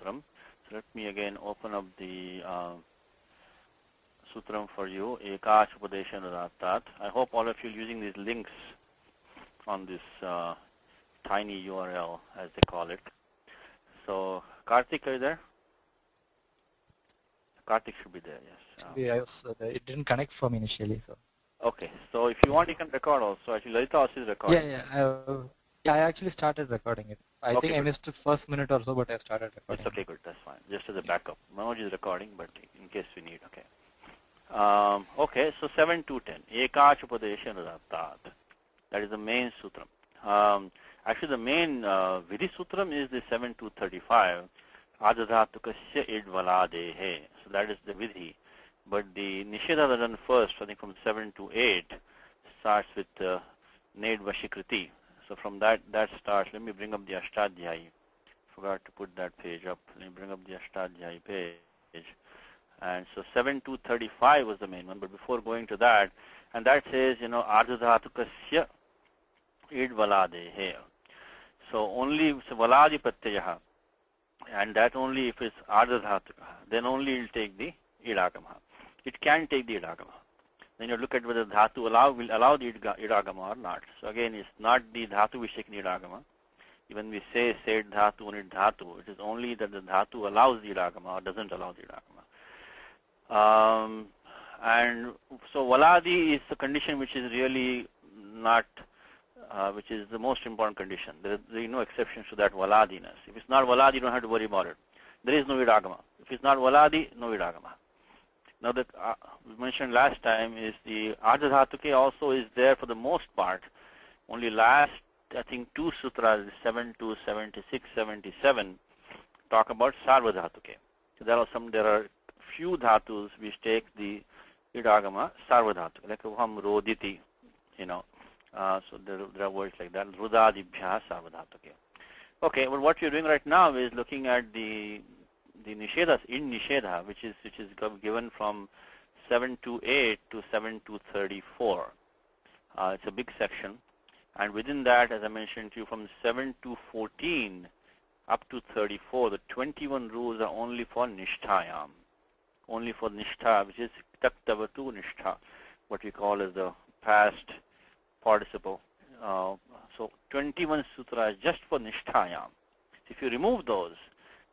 sutram. So let me again open up the sutram for you, Ekach Upadesha Anudattat. I hope all of you are using these links on this tiny URL, as they call it. So, Karthik, are you there? Karthik should be there, yes. It didn't connect for me initially. So. Okay, so if you want, you can record also. Actually, Lalita also is recording. I actually started recording it. I think I missed the first minute or so, but I started recording. It's okay, good, that's fine. Just as a backup. Manoj is recording, but in case we need, okay. Okay, so 7 to 10. Ekach Upadesha Anudattat. That is the main sutram. Actually, the main Vidhi sutram is the 7 to 35. Adadhatukasya idvaladehe. So that is the Vidhi. But the Nishedha done first, I think from 7 to 8, starts with Ned Vashikriti. So from that starts, let me bring up the Ashtadhyayi. Forgot to put that page up. Let me bring up the Ashtadhyayi page. And so 7 to 35 was the main one. But before going to that, and that says, Ardhadhatukasya idvaladehe. So only Valadi Pratyaha. And that only if it's Ardhadhatuka, then only it will take the idagama. It can take the idagama. Then you look at whether dhatu will allow the idagama or not. So again, it's not the dhatu which takes the idagama. Even we say said dhatu and dhatu, it is only that the dhatu allows the idagama or doesn't allow the idagama. And so valadi is the condition which is really not, which is the most important condition. There is no exceptions to that valadiness. If it's not valadi, you don't have to worry about it. There is no idagama. If it's not valadi, no idagama. Now that we mentioned last time is the Ardhadhatuke also is there for the most part. Only last, I think, 2 sutras, 7 to 76, 77, talk about Sarvadhatuke. So there are few dhatus which take the idagama Sarvadhatuke, like Vaham Roditi, so there are words like that, Rudadibhya Sarvadhatuke. Okay, but what you're doing right now is looking at the Nishedhas in Nishedha, which is given from 7 to 8 to 7 to 34. It's a big section. And within that, as I mentioned to you, from 7 to 14 up to 34, the 21 rules are only for Nishtayam. Only for Nishtha, which is Taktavatu Nishtha, what we call as the past participle. So 21 sutras just for Nishtayam. If you remove those,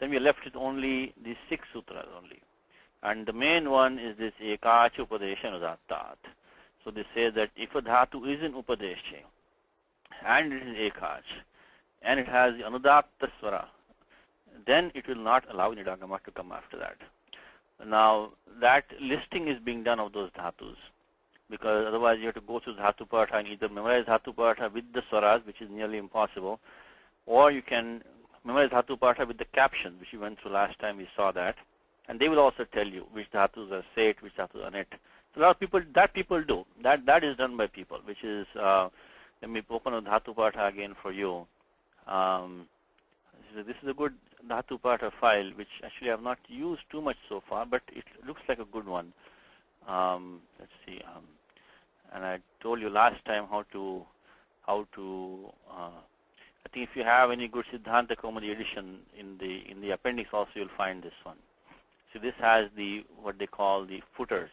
then we are left with only these 6 sutras only. And the main one is this Ekach Upadesha Anudattat. So they say that if a dhatu is in Upadesha, and it is Ekach, and it has the Anudatta Swara, then it will not allow Nidagama to come after that. Now, that listing is being done of those dhatus, because otherwise you have to go through Dhatu Patha and either memorize Dhatu Patha with the Swaras, which is nearly impossible, or you can memorize Dhatu Patha with the captions, which we went through last time, we saw that. And they will also tell you which dhatus are set, which dhatus are net. So a lot of people do. That is done by people, which is, let me open a Dhatu Patha again for you. This is a good Dhatu Patha file, which actually I have not used too much so far, but it looks like a good one. Let's see. And I told you last time how to I think if you have any good Siddhanta Kaumudi edition in the appendix also, you'll find this one. So this has what they call the footers,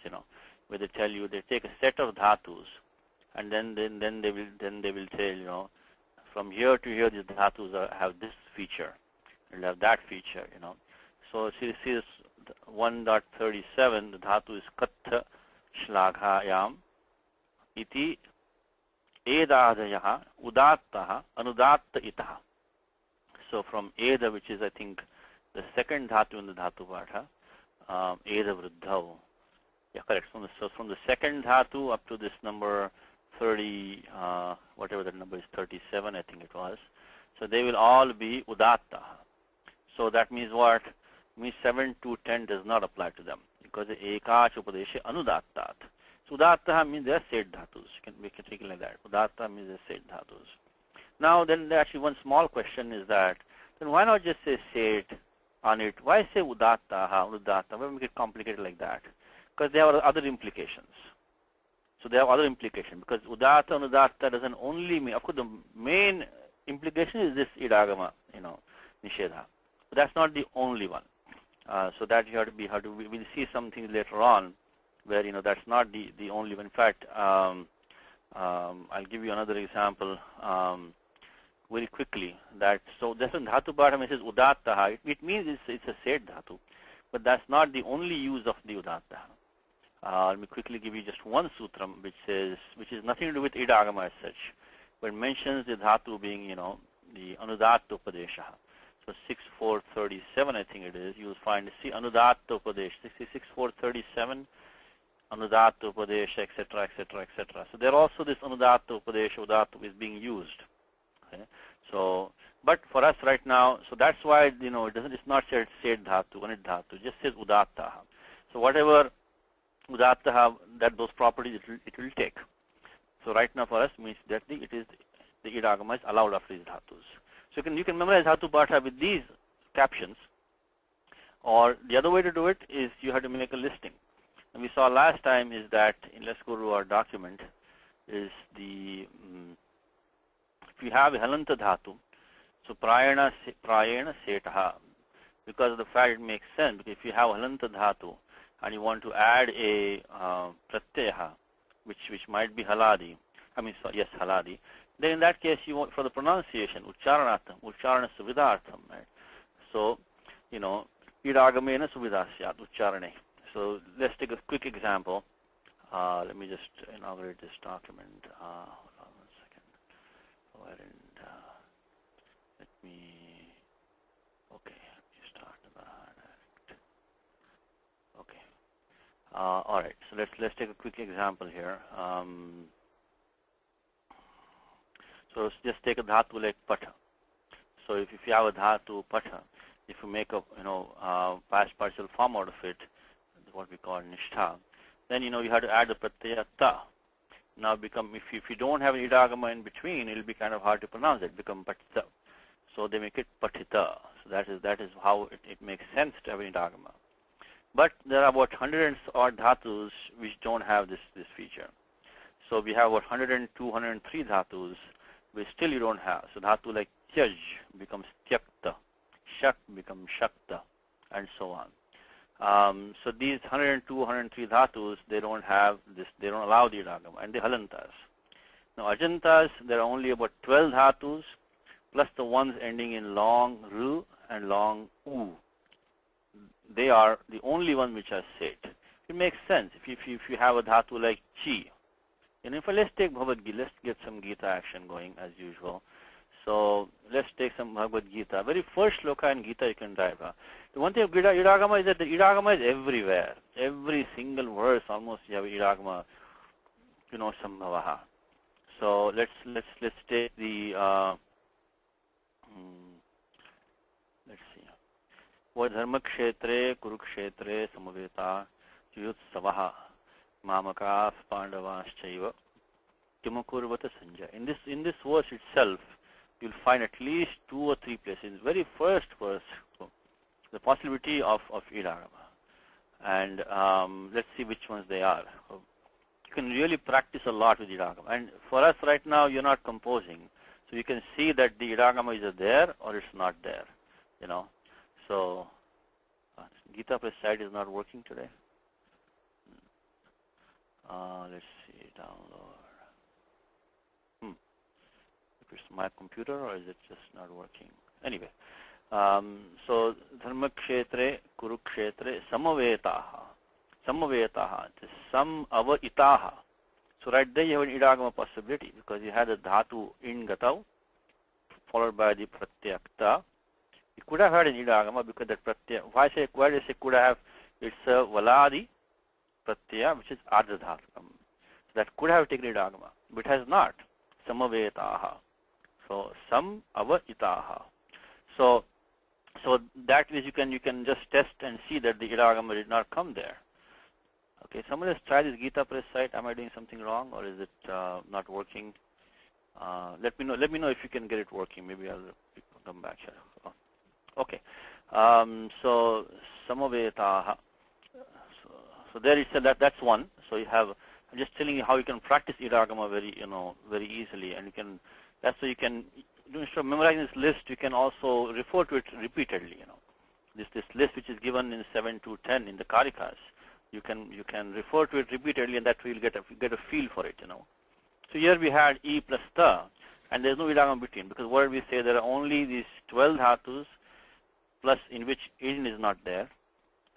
where they tell you they take a set of dhatus, and then they will tell, from here to here these dhatus have this feature, will have that feature, So see this 1.37, the dhatu is Katha Shlaghayam iti Edadayaha Udattaha Anudatta Itaha. So from Eda, which is I think the second dhatu in the Dhatu Patha, Eda Vruddhav. Yeah, correct. So from the second dhatu up to this number 30, whatever that number is, 37 I think it was. So they will all be Udatta. So that means what? Means 7 to 10 does not apply to them, because the Ekach Upadesha Anudattat. So Udatta means they are said dhatus. We can take it like that. Udatta means they are said dhatus. Now then actually one small question is that, then why not just say said on it? Why say Udatta, Udatta? Why make it complicated like that? Because there are other implications. So they have other implications, because Udatta and Udatta doesn't only mean, of course the main implication is this idagama, Nishedha. But that's not the only one. So that you have to be, we'll see something later on where, that's not the only one. In fact, I'll give you another example very quickly. So this is dhatu bhata, it says udattaha. It means it's a said dhatu, but that's not the only use of the udattaha. Let me quickly give you just one sutram which is nothing to do with idagama as such, but mentions the dhatu being, the anudatta upadesha. So 6.437, I think it is, you'll find, see, anudatta upadesha, 6.437, anudatta upadesha, etc., etc., etc. So there also this anudatta upadesha, udatta is being used. Okay? So, but for us right now, so that's why, it's not said dhatu, anit dhatu, it just says udattaha. So whatever udattaha, that those properties it will take. So right now for us means that the idagama is allowed after these dhatus. So you can memorize dhatu bhata with these captions, or the other way to do it is you have to make a listing. And we saw last time is that, let's go to our document, is if you have a halanta dhatu, so prayena setaha, because of the fact it makes sense, because if you have halanta dhatu and you want to add a pratyaha, which might be haladi, haladi, then in that case you want for the pronunciation, ucharana suvidhartham, right? So, idagamena suvidha syat, ucharane. So let's take a quick example. Let me just inaugurate this document. Hold on 1 second. Go ahead and let me, okay, start that. Okay. All right, so let's take a quick example here. So just take a dhatu like patha. So if you have a dhatu patha, if you make a past partial form out of it, what we call nishtha, then you have to add the pratyaya ta. Now if you don't have an idagama in between, it'll be kind of hard to pronounce it. Become patita. So they make it patita. So that is how it makes sense to have an idagama. But there are about 100 odd dhatus which don't have this feature. So we have about 102, 103 dhatus which still you don't have. So dhatu like tyaj becomes tyakta, shak becomes shakta, and so on. So these 102, 103 dhatus, they don't have this, they don't allow the idagama, and the halantas. Now ajantas, there are only about 12 dhatus, plus the ones ending in long ru and long u. They are the only ones which are set. It makes sense if you have a dhatu like chi. Let's take Bhagavad Gita, let's get some Gita action going as usual. So let's take some Bhagavad Gita. Very first shloka in Gita you can drive. The one thing of idagama is that the idagama is everywhere. Every single verse almost you have idagama, sambhavaha. So let's take the let's see. What dharma kshetre kurukshetre samaveta yutsavaha Mamakas Pandavaschaiva Kimakurvata Sanjay. In this verse itself, you'll find at least 2 or 3 places. Very first verse, the possibility of idagama. And let's see which ones they are. You can really practice a lot with idagama. And for us right now, you're not composing. So you can see that the idagama is there or it's not there. So Gita Press site is not working today. Let's see, download. If it's my computer or is it just not working? Anyway, so dharma kshetre kurukshetre samavetaha. Samavetaha, sam ava itaha. So right there you have an idagama possibility because you had a dhatu in gatau followed by the pratyakta. You could have had an idagama because that pratyaya, why do I say could have? It's a valadi pratyaya, which is ardha dhatukam. So that could have taken idagama, but it has not. Samavetaha. So sam ava itaha. So that is you can just test and see that the idagama did not come there. Okay, someone has tried this Gita Press site. Am I doing something wrong or is it not working? Let me know if you can get it working. Maybe I'll come back here. Okay. So samavetaha. So there it said that's one. So you have, I'm just telling you how you can practice idagama very easily, and you can. That's so you can, instead of memorizing this list, you can also refer to it repeatedly. this list which is given in 7 to 10 in the karikas. You can refer to it repeatedly, and that way you'll get a feel for it, So here we had E plus ta, and there's no idagama between, because what did we say? There are only these 12 dhatus plus in which in is not there,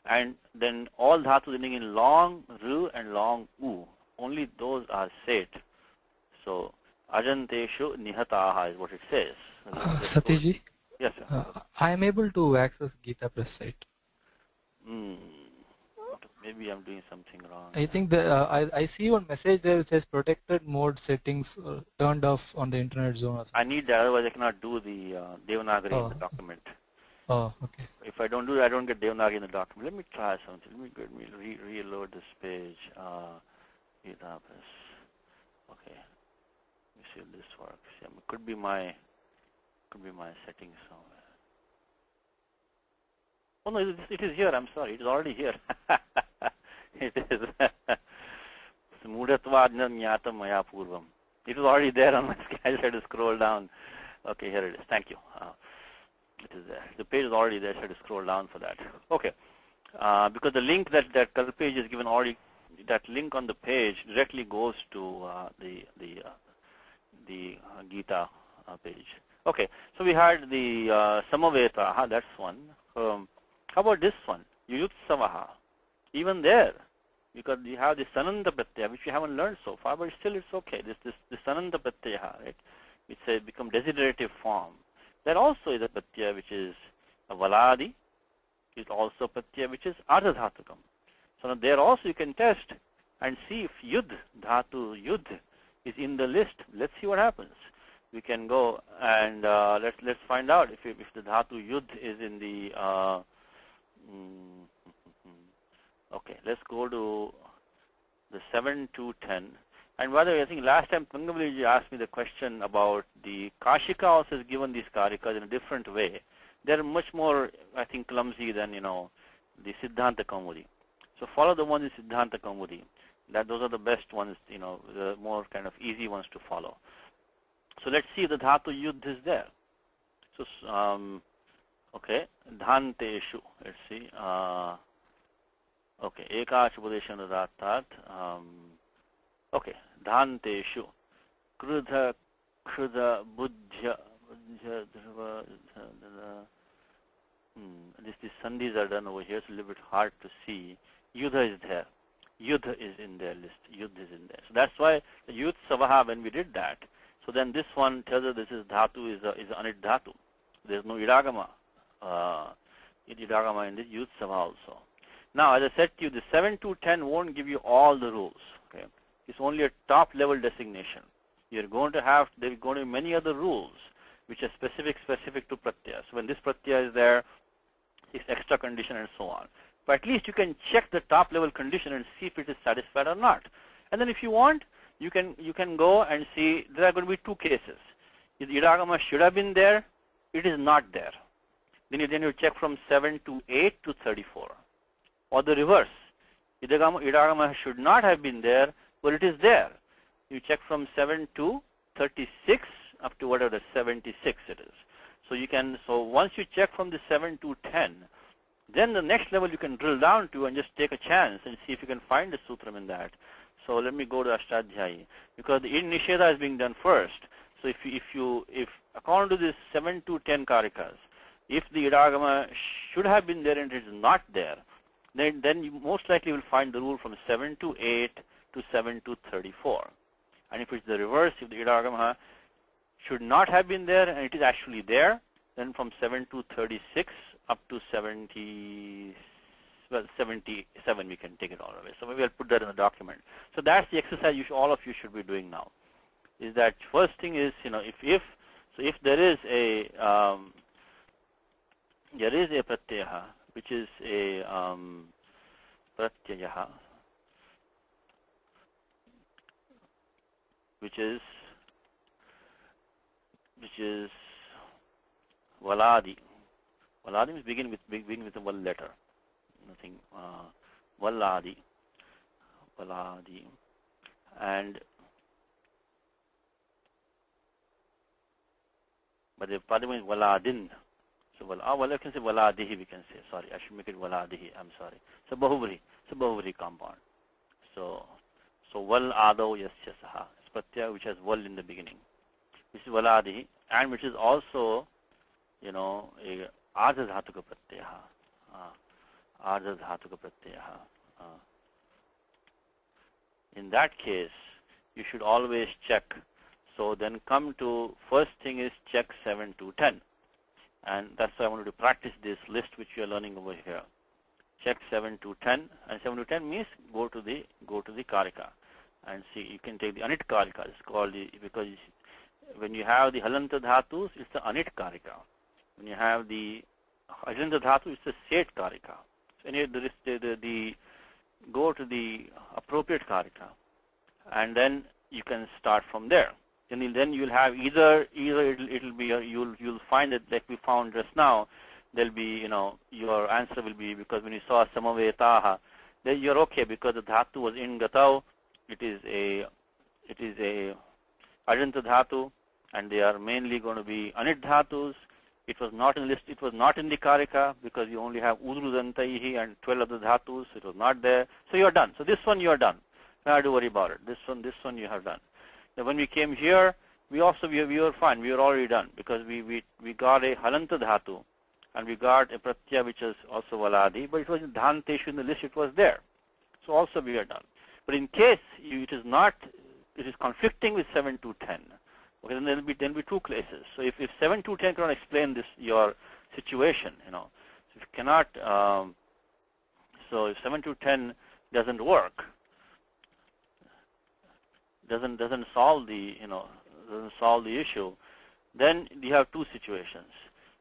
and then all dhatus ending in long ru and long u. Only those are said. So ajanteshu nihataha is what it says. Satiji? Yes, sir. I am able to access Gita Press site. Maybe I'm doing something wrong. I think I see one message there which says protected mode settings turned off on the internet zone. I need that, otherwise I cannot do the Devanagari in the document. Oh, okay. If I don't do that, I don't get Devanagari in the document. Let me try something. Let me reload this page. Gita Press. Okay. Let me see if this works. Yeah, it could be my settings somewhere. Oh no, it is here. I'm sorry. It is already here. It is. Mudatvad jnatam maya purvam. It was already there on my screen. I just had to scroll down. Okay, here it is. Thank you. It is there. The page is already there. I had to scroll down for that. Okay. Because the link that page is given already, that link on the page directly goes to the Gita page. Okay. So we had the Samaveta. That's one. How about this one? Yuyutsavaha. Even there, because you have the Sananda Pratyaya, which we haven't learned so far, but still it's okay. This Sananda Pratyaya, right? It's a become desiderative form. That also is a Pratyaya which is a Valadi. It's also a Pratyaya which is Ardhadhatukam. So now there also you can test and see if Yud, Dhatu Yud is in the list. Let's see what happens. We can go and let's find out if the Dhatu Yud is in the okay, let's go to the 7 to 10. And by the way, I think last time Pangavaliji asked me the question about the Kashika also has given these karikas in a different way. They're much more, I think, clumsy than, the Siddhanta Kaumudi. So follow the ones in Siddhanta Kaumudi. Those are the best ones, the more kind of easy ones to follow. So let's see if the Dhatu Yudh is there. So, okay, Dhanteshu, let's see. Okay, Ekashubodeshana Dhatat. Okay, Dhanteshu. Krudha, Buddhya. These sandhis are done over here, so a little bit hard to see. Yudha is there. Yudha is in their list. Yudha is in there. So that's why the Yudh Savaha, when we did that, so then this one tells us this is Dhatu, is Anit Dhatu. There's no Idagama. Idagama in this Yudh Savaha also. Now, as I said to you, the 7 to 10 won't give you all the rules. Okay, it's only a top level designation. You're going to have, there are going to be many other rules which are specific to Pratyaya. So when this Pratyaya is there, it's extra condition and so on. But at least you can check the top level condition and see if it is satisfied or not. And then if you want, you can go and see there are going to be two cases. If Idagama should have been there, it is not there. Then you check from 7 to 8 to 34. Or the reverse. Idagama should not have been there, but it is there. You check from 7 to 36 up to whatever 76 it is. So once you check from the 7 to 10, then the next level you can drill down to and just take a chance and see if you can find the sutram in that. So let me go to Ashtadhyayi, because the in Nisheda is being done first. So if according to this 7 to 10 karikas, if the Idagama should have been there and it is not there, then you most likely will find the rule from 7 to 8 to 7 to 34. And if it's the reverse, if the Idagama should not have been there and it is actually there, then from 7 to 36 up to 77 we can take it all away. So maybe I'll put that in the document. So that's the exercise all of you should be doing now. Is that first thing is, if there is a pratyaya which is a pratyaya which is Valadi. Valadi means begin with a one letter. Nothing. Valadi. And but the Padma is Valadin. So well, I can say valadihi, we can say. Sorry, I should make it valadihi. I'm sorry. So bahuvri. It's a bahuvri compound. So val adau yasya saha. It's pratyaya which has val in the beginning. This is valadihi, and which is also, a arja dhatuka pratyaya. Arja dhatuka pratyaya. In that case, you should always check. So then come to, first thing is check 7 to 10. And that's why I wanted to practice this list which you are learning over here. Check 7 to 10, and 7 to 10 means go to the karika, and see, you can take the anit karika. It's called because when you have the halanta dhatus, it's the anit karika. When you have the ajanta dhatu, it's the set karika. So anyway, there is the go to the appropriate karika, and then you can start from there. Then you'll have either it'll be you'll find that, like we found just now, there'll be, your answer will be, because when you saw samavetaha, then you're okay because the dhatu was in gatau. It is a ajanta dhatu, and they are mainly going to be anit dhatus. It was not in the list. It was not in the karika because you only have udrudantaihi and 12 other dhatus. It was not there. So you're done. So this one you are done. Don't have to worry about it. This one you have done. Now when we came here, we were fine. We were already done because we got a halanta dhatu, and we got a pratyaya which is also valadi, but it was dhanteshu in the list. It was there. So also we are done. But in case it is conflicting with 7 to 10. Okay, then there'll be two cases. So if 7 to 10 cannot explain this your situation, so if you cannot, so if 7 to 10 doesn't work, doesn't solve the doesn't solve the issue, then you have two situations.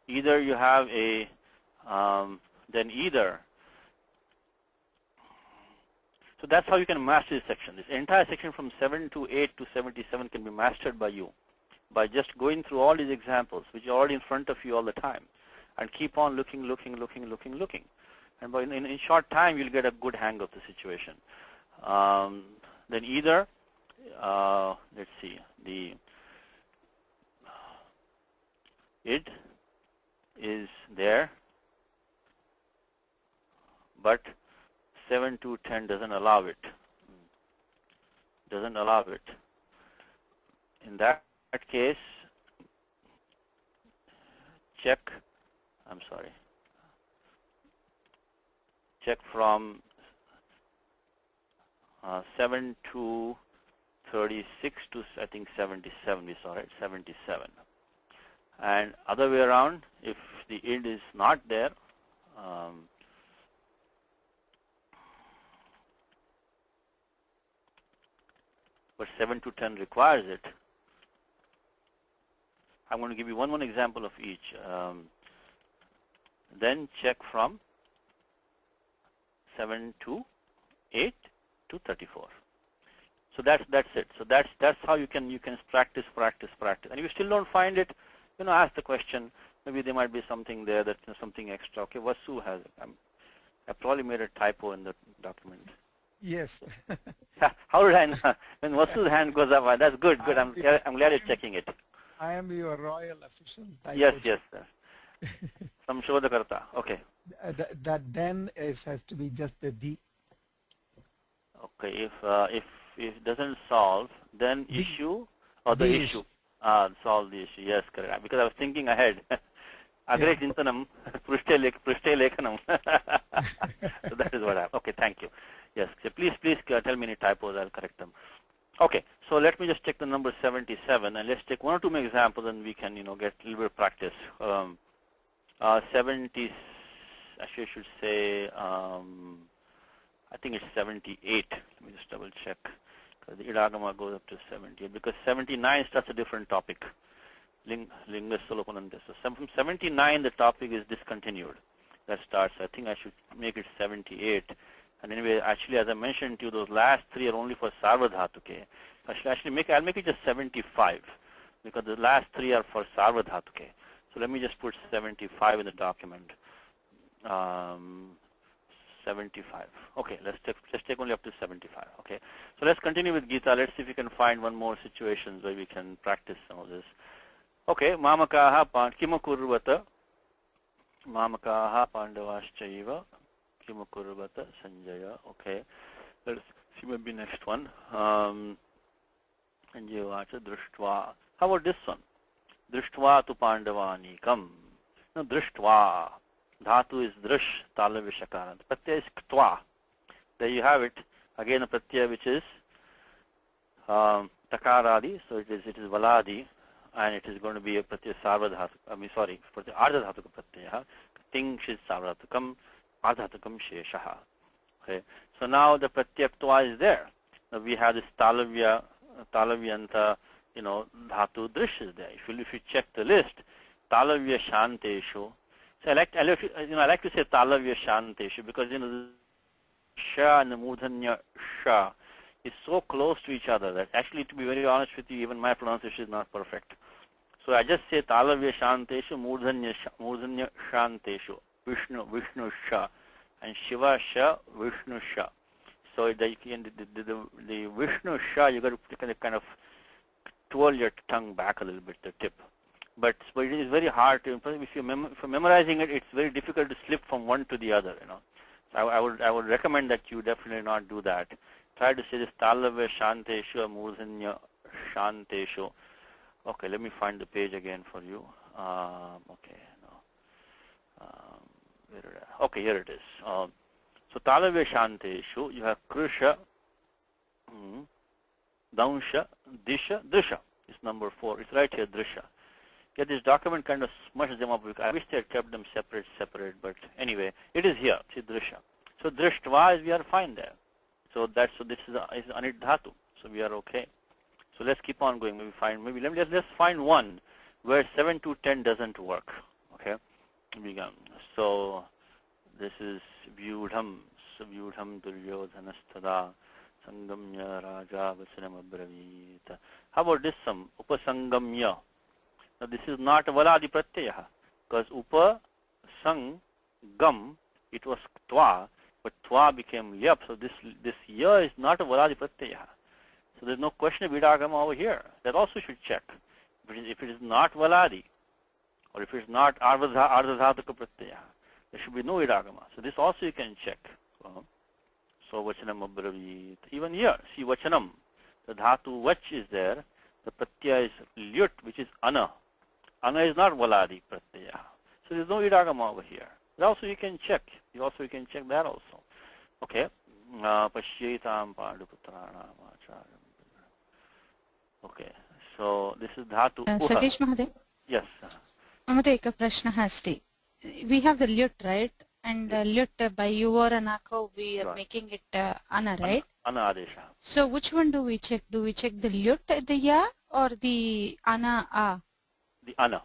Either you have a so that's how you can master this section. This entire section from 7 to 8 to 77 can be mastered by you by just going through all these examples which are already in front of you all the time, and keep on looking. And by in short time you'll get a good hang of the situation. Then either let's see, the id is there, but 7 to 10 doesn't allow it. In that case, check from 7 to 36 to, I think, 77. We saw it, 77. And other way around, if the id is not there, but 7 to 10 requires it, I'm going to give you one example of each. Then check from 7 to 8 to 34. So that's it. So that's how you can practice. And if you still don't find it, ask the question. Maybe there might be something there that something extra. Okay, Vasu has it. I probably made a typo in the document. Yes. How did I know? When Vasu's hand goes up, that's good. I'm glad you're checking it. I am your royal official. Yes, sir. Samshodha karta. Okay. That then has to be just the D. Okay. If it doesn't solve, then issue or the issue. Solve the issue. Yes, correct. Because I was thinking ahead. Agre chintanam, prishte lekhanam. So that is what happened. Okay, thank you. Yes, so please tell me any typos. I'll correct them. Okay, so let me just check the number 77, and let's take one or two more examples, and we can, get a little bit of practice. 70. Actually, I should say. I think it's 78. Let me just double check. The idagama goes up to 78 because 79 starts a different topic. Lingasolopanante. So from 79 the topic is discontinued. That starts. I think I should make it 78. And anyway, actually, as I mentioned to you, those last three are only for sarvadhatuke. I'll make it just 75 because the last three are for sarvadhatuke. So let me just put 75 in the document. 75. Okay, let's take only up to 75. Okay, so let's continue with Gita. Let's see if we can find one more situation where we can practice some of this. Okay, mamakaha kimakurvata Mamakaha Pandavaschaiva Kimakurvata Sanjaya. Okay. Let's see maybe next one. Sanjayavacha Drishtva. How about this one? Drishtva tu Pandavanikam. No, Drishtva. Dhatu is Drish, Talavya Shakarant. Pratyaya is Ktva. There you have it. Again a Pratyaya which is Takaradi, so it is Valadi, and it is going to be a Pratyaya Sarvadhatu. Pratyaya Ardhadhatuka Pratyaya. Ting is Sarvadhatukam, Ardhatukam Sheshaha. Okay. So now the Pratyaya Ktva is there. Now we have this Talavyanta, Dhatu Drish is there. If you check the list, Talavya Shanteshu. So I like to say Talavya Shanteshu because Sha and the Murdhanya Sha is so close to each other that actually, to be very honest with you, even my pronunciation is not perfect. So I just say Talavya Shanteshu, Murdhanya Shanteshu, Vishnu Sha, and Shiva Sha, Vishnu Sha. So the Vishnu Sha, you got to kind of twirl your tongue back a little bit, the tip. But it is very hard to, if you're memorizing it, it's very difficult to slip from one to the other, So I would recommend that you definitely not do that. Try to say this Talavya Shanteshu, Murdhanya Shanteshu. Okay, let me find the page again for you. Okay, here it is. So Talavya Shanteshu, you have Krusha, Dansha, Disha, Drisha. It's number 4. It's right here, Drisha. Yeah, this document kind of smushes them up. I wish they had kept them separate, but anyway, it is here. See Drisha. So Drishtva is we are fine there. So this is Anit Dhatu. So we are okay. So let's keep on going. Let's find one where 7 to 10 doesn't work. Okay. So this is Vyudham. So Vyudham Duryodhanastada Sangamya Raja Vasanam Abravita. How about this some? Upasangamya. Now this is not a Valadi Pratyaya because Upa, Sang, Gam, it was Twa, but Twa became Yap. So this Ya is not a Valadi Pratyaya. So there's no question of Vidagama over here. That also should check. If it is not Valadi, or if it is not Ardhadhatuka Pratyaya, there should be no Vidagama. So this also you can check. So Vachanam Abravit. Even here, see Vachanam. The Dhatu Vach is there. The Pratyaya is Lyut, which is Ana. Ana is not Valadi Pratyaya. So there's no Vidagama over here. That also you can check. You can check that also. Okay. Pashyaitam Paduputrana Acharam. Okay. So this is Dhatu Uha. Satish Mahadev? Yes. Mahadev, eka prashna asti. We have the Lyut, right? And Lyut by Yuvar and Ako, we are making it Ana, right? Ana Adesha. So which one do we check? Do we check the Lyut, the Ya, or the Ana A? The Ana.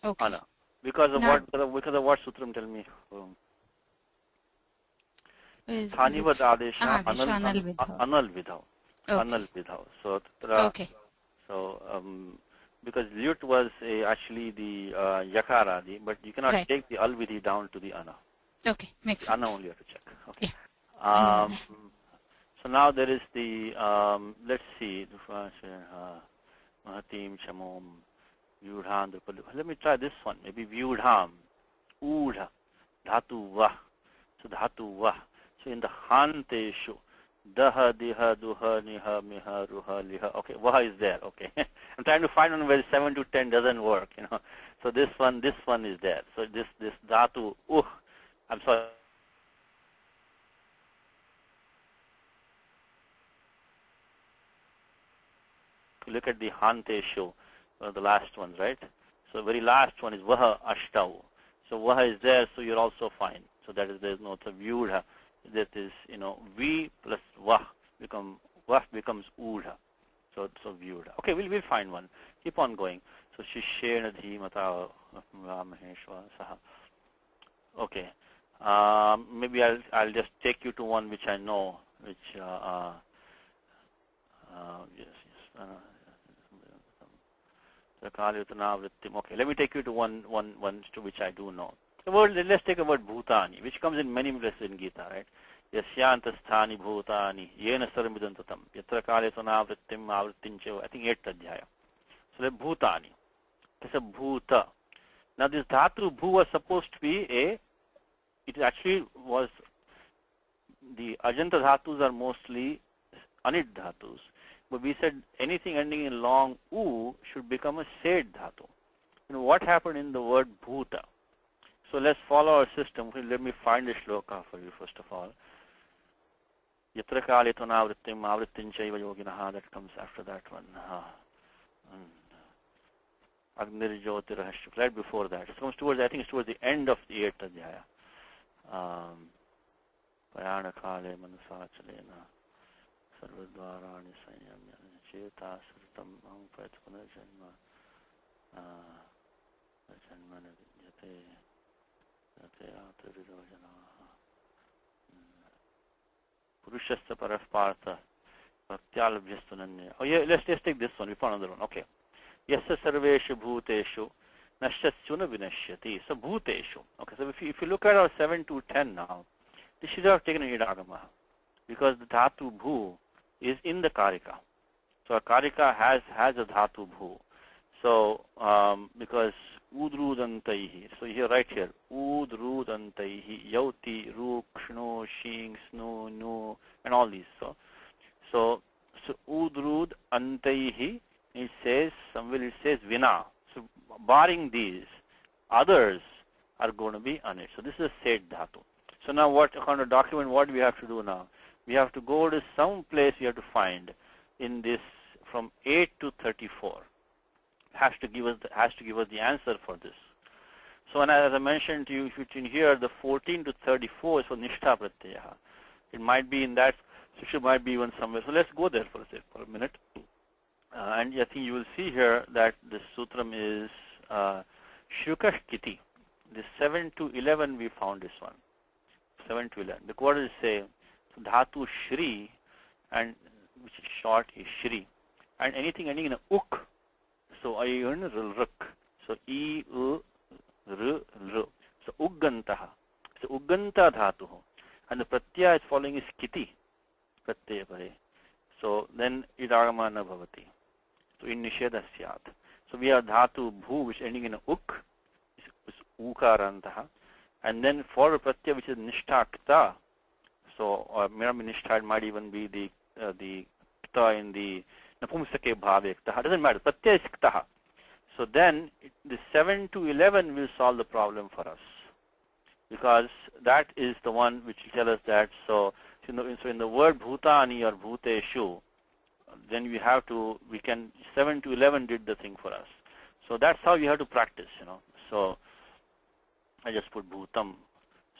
Okay. Ana. Because of what Sutram, tell me? Thanivad Adesha Anal Vidhav. Anal Vidhav. So okay. So because Lyut was actually the Yakaradi, but you cannot take the Alvidhi down to the Ana. Okay, makes sense. Ana only you have to check. Okay. Yeah. So now there is the let's see, Mahatim Chamom Vyudham. Let me try this one. Maybe Vyudham, Udha, Dhatu Vah. So Dhatu Vah. So in the Hanteshu, Daha, Diha, Duha, Niha, Miha, Ruha, Liha. Okay, Vaha is there. Okay. I'm trying to find one where 7 to 10 doesn't work, So this one is there. So this Dhatu, I'm sorry. Look at the Hanteshu, the last ones, right? So very last one is Vaha Ashtau. So Vaha is there, so you're also fine. So that is, there's no Vyudha. That is, V plus Vah becomes Udha. So Vyudha. Okay, we'll find one. Keep on going. So Shishena Dhimata Maheshwa Saha. Okay. Maybe I'll just take you to one which I know, which Okay, let me take you to one to which I do know. The word, let's take a word Bhutani, which comes in many places in Gita, right? Yasyantasthani Bhutani, Yena Saramidantatam, Yatra Kaletana Vrittim Avrittinche, I think 8th Adhyaya. So the Bhutani. It's a Bhuta. Now this dhatu bhu was supposed to be it actually was, the ajanta dhatus are mostly anit dhatus. But we said anything ending in long u should become a sed dhatu. And what happened in the word bhuta? So let's follow our system. Let me find the shloka for you first of all. Yatra kale tunavrittim avrittim chaiva yoginaha, that comes after that one. Agnir Jyotirahashya, right before that. It comes towards, I think it's towards the end of the 8th adhyaya. Payana kale manasachalena sarvadvarani sanyamya cheta sritam ampayat punarjanma janmana vidyate yate atridojanaha purushasya paraspartha pratyalabhyastunanya. Oh yeah, let's take this one. We found another one. Okay. Yasya sarveshu bhuteshu nashasyuna vinashyati. So bhuteshu. Okay, so if you look at our 7 to 10 now, this should have taken an idagama because the dhatu bhu is in the karika. So a karika has a dhatu bhu. So because udrudantaihi. So here, right here, udrudantaihi, yauti, ruk, shno, shing, snu, nu, and all these. So udrud antaihi. It says, somewhere it says vina. So barring these, others are going to be on it. So this is a said dhatu. So now what kind of document, what we have to do now? We have to go to some place we have to find in this from 8 to 34. Has to give us the answer for this. So when as I mentioned to you, if you can hear the 14 to 34 is for nishtha pratyaya. It might be in that section, might be even somewhere. So let's go there for a minute. And I think you will see here that the sutram is Shrukash Kiti. This 7 to 11 we found this one. 7 to 11. The quarters say Dhatu Shri, and which is short is Shri. And anything ending in a uk. So ayun ruk. So e u r r. So uggantaha. So ugganta dhatu. And the pratyaya is following is Kiti. Pratyaya pare. So then idagama na bhavati. So in nisheda syat. So we have dhatu bhu, which ending in a uk, is ukarantaha, and then for pratyaya, which is nishtakta. So nishtha might even be the kta in the napumsake bhave kta. Doesn't matter. Pratyaya is kta. So then the 7 to 11 will solve the problem for us, because that is the one which will tell us that. So in the word bhutani or bhuteshu, then we can 7 to 11 did the thing for us. So that's how you have to practice, So I just put bhutam.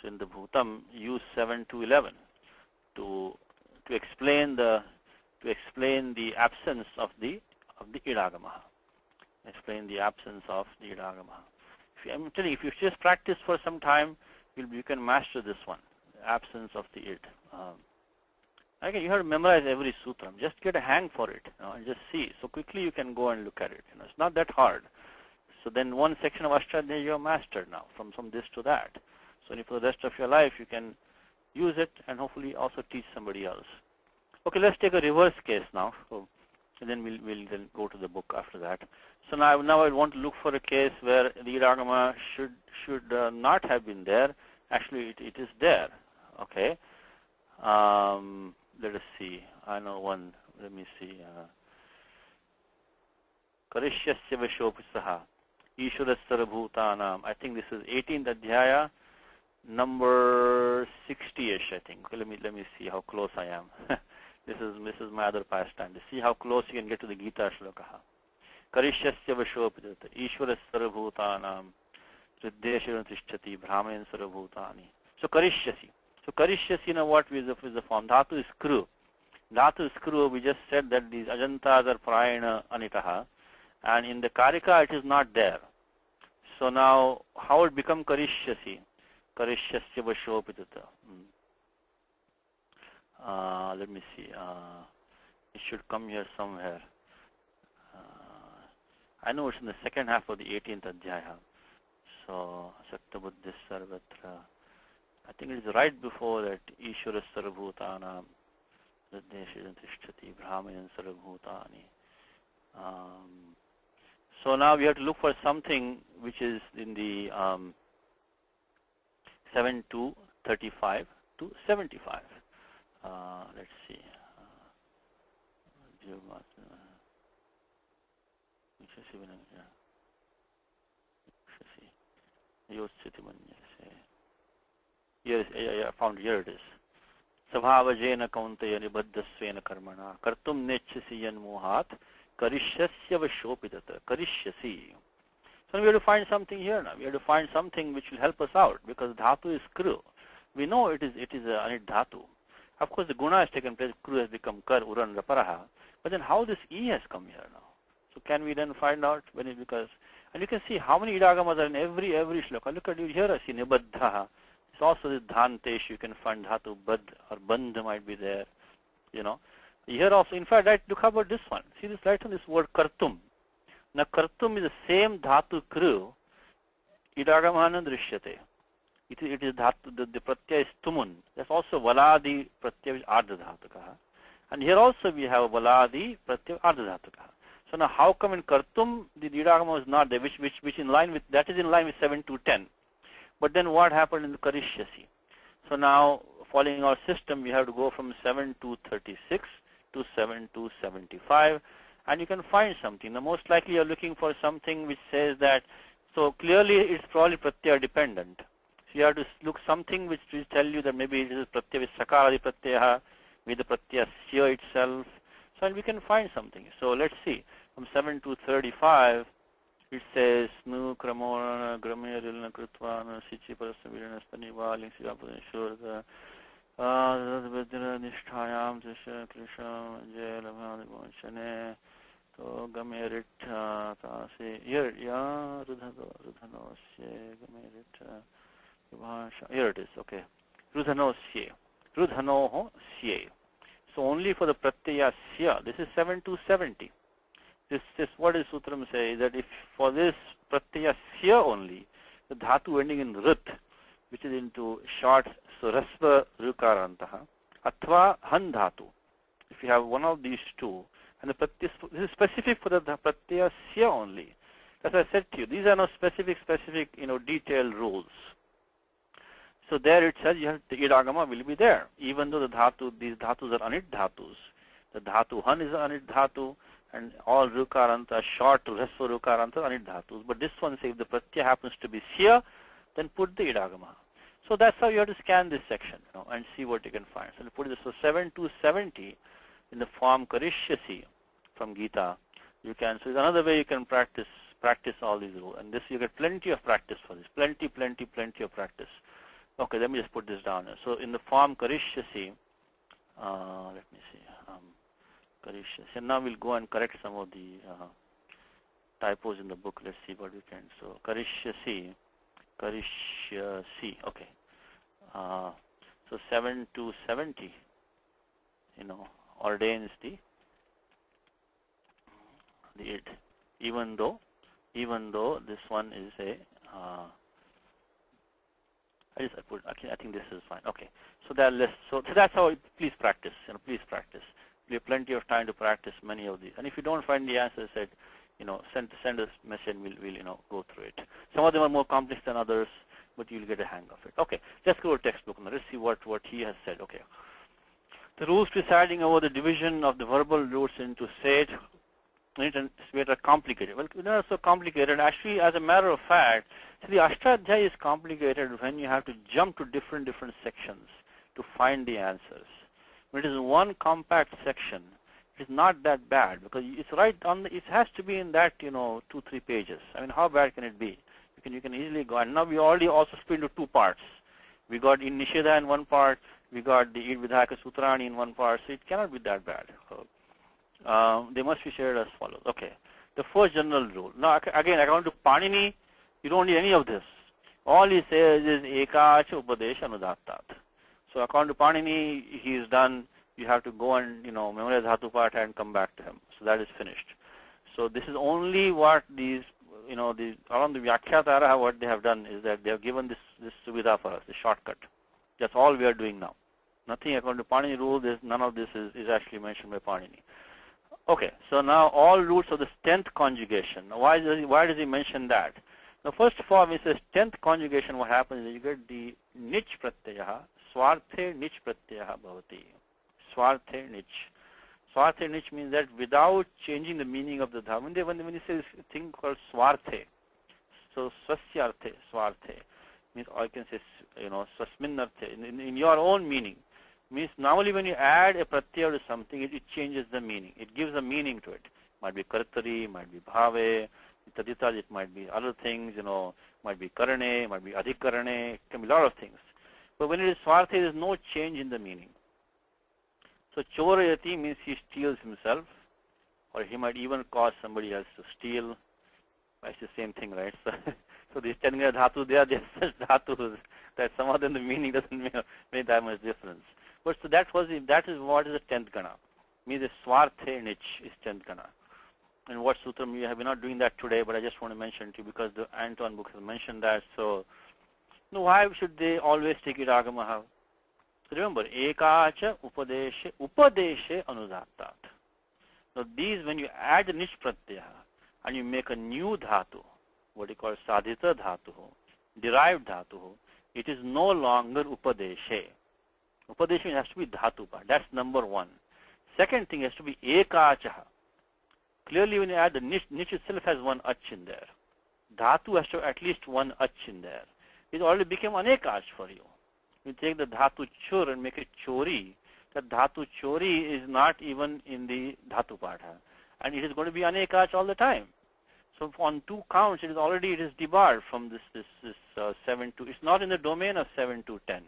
So in the bhutam, use 7 to 11 to explain the absence of the idagama. Explain the absence of the idagama. I'm telling you, if you just practice for some time, you can master this one, absence of the id. Again, you have to memorize every sutram. Just get a hang for it, and just see. So quickly you can go and look at it. It's not that hard. So then one section of Ashtadhyayi you have mastered now, from this to that. So for the rest of your life, you can use it and hopefully also teach somebody else. Okay, let's take a reverse case now. So and then we'll then go to the book after that. So now I want to look for a case where the idagama should not have been there. Actually, it is there. Okay. Let us see. I know one. Let me see. Karishyasya Vishopisaha Ishwarasya Bhutanam. I think this is 18th adhyaya, number 60ish, I think. Okay, let me see how close I am. This is my other pastime. To see how close you can get to the Gita shlokaha. Karishyasya Vishopisata Ishwarasya Bhutanam Riddheshana Tishtati Brahmayan Sarabhutani. So Karishyasi. So karishyasi, what is the form? Dhatu is kru. Dhatu is kru. We just said that these ajantas are prayana anitaha, and in the karika it is not there. So now how it become karishyasi? Karishyasya vashopitata. Let me see. It should come here somewhere. I know it's in the second half of the 18th adhyaya. So Sakta Buddhis Sarvatra. I think it is right before that. Ishvara Sarvabhutana Riddheshana Tishtati Brahmayan Sarvabhutani. So now we have to look for something which is in the 7 to 35 to 75. Let's see. Here, I found here it is. Svabhajena kaunteya nibaddhasvena karmana kartum nechasi yanmohat karishyasya vashopidata karishyasi. So we have to find something here now. We have to find something which will help us out because dhatu is kru. We know it is a anit dhatu. Of course, the guna has taken place. Kru has become kar, uran, raparaha. But then how this e has come here now? So can we then find out when it because and you can see how many idagamas are in every shloka. Look at you here. I see nibaddha. It's also the dhantesh. You can find dhatu bad or bandh might be there. You know. Here also, in fact, look how about this one. See this right on this word kartum. Now kartum is the same dhatu kru. Idagamahan drishyate. It is dhatu, the pratyaya is tumun. That's also valadi pratyaya which ardha dhatukaha. And here also we have valadi pratyaya ardha dhatukaha. So now how come in kartum the idagama is not there, which in line with, that is in line with 7 to 10. But then what happened in the karishyasi? So now following our system we have to go from 7 to 36 to 7 to 75 and you can find something. Now most likely you are looking for something which says that, so clearly it's probably pratyaya dependent. So you have to look something which will tell you that maybe it is pratyaya with sakaradi pratyaya with the pratyaya sya itself. So and we can find something. So let's see. From 7 to 35 it says nu kramona gramirilna krutvana sichi parasavirana stanivaling sivapadeshurga vedra nisthayam tisha krisham jelamadivanchane to gamerit tase here ya rudhanosye gamerit vibhasha. Here it is, okay. Rudhanosye. Rudhanoho sye. So only for the pratyaya sya, this is 7 to 70. This what does Sutram say, that if for this pratyaya sya only, the dhatu ending in rit, which is into short, so rasva rukarantaha, athva han dhatu. If you have one of these two, and the pratyaya, this is specific for the pratyaya sya only. As I said to you, these are not specific, detailed rules. So there it says you have the idagama will be there, even though the dhatu, these dhatus are anit dhatus. The dhatu han is anit dhatu, and all rukaranta, short rasva rukaranta are anit dhatus. But this one says if the pratyaya happens to be sya, then put the idagama. So that's how you have to scan this section, and see what you can find. So put this, so 7 to 70 in the form karishyasi from Gita. You can, so it's another way you can practice all these rules. And this you get plenty of practice for this, plenty of practice. Okay, let me just put this down. So in the form karishyasi, let me see, karishyasi. And now we'll go and correct some of the typos in the book. Let's see what we can. So karishyasi, okay. So 7 to 70, ordains the it, even though this one is a I think this is fine. Okay, so that's how. Please practice. Please practice. We have plenty of time to practice many of these. And if you don't find the answers, send us a message. We'll go through it. Some of them are more complex than others, but you'll get a hang of it. Okay, let's go to textbook now. Let's see what he has said. Okay, the rules presiding over the division of the verbal roots into set. It's complicated. Well, not so complicated. Actually, as a matter of fact, the Ashtadhyaya is complicated when you have to jump to different sections to find the answers. When it is one compact section, it is not that bad because it's right on the, it has to be in that 2-3 pages. I mean, how bad can it be? You can easily go. And now we already also split into 2 parts. We got in Nisheda in one part. We got the Id Vidhaka Sutrani in one part. So it cannot be that bad. They must be shared as follows. Okay, the first general rule. Now again, according to Panini, you don't need any of this. All he says is Ekacha Upadesh Anudattat. So according to Panini, he is done. You have to go and memorize Dhatu Patha and come back to him. So that is finished. So this is only what these around the Vyakhyatara, what they have done is that they have given this suvidha for us, the shortcut. That's all we are doing now. Nothing according to Panini rule. None of this is actually mentioned by Panini. Okay, so now all roots of the 10th conjugation. Now why does he mention that? Now first of all, when he says 10th conjugation, what happens is you get the nich pratyaya, swarte nich pratyaya bhavati. Swarte nich. Swarte nich means that without changing the meaning of the dha. When you say this thing called swarte, so swasyarthe, swarte, means, or you can say, swasminnarthe, in your own meaning. Means normally when you add a pratyaya to something, it changes the meaning. It gives a meaning to it. Might be kartari, might be bhave, taditas, it might be other things, might be karane, might be adhikarane, it can be a lot of things. But when it is swarte, there is no change in the meaning. So chorayati means he steals himself, or he might even cause somebody else to steal. It's the same thing, right? So these 10 dhatu, they are just such dhatus that some of them the meaning doesn't make that much difference. But so that is what is the 10th gana. Means the swarte nich is 10th gana. And what sutram we're not doing that today, but I just want to mention to you because the Antoine Book has mentioned that. So why should they always take it agamaha? So remember, ekacha upadeshe anudhatat. So these, when you add the nich pratyaya and you make a new dhatu, what you call sadhita dhatu, derived dhatu, it is no longer upadeshe. Upadeshe has to be dhatu part. That's number one. Second thing has to be ekachaha. Clearly when you add the nich itself has one ach in there. Dhatu has to have at least one ach in there. It already became anekach for you. You take the dhatu chur and make it chori. That dhatu chori is not even in the dhatu partha. And it is going to be anekach all the time. So on 2 counts, it is debarred from this 7 to, it's not in the domain of 7 to 10.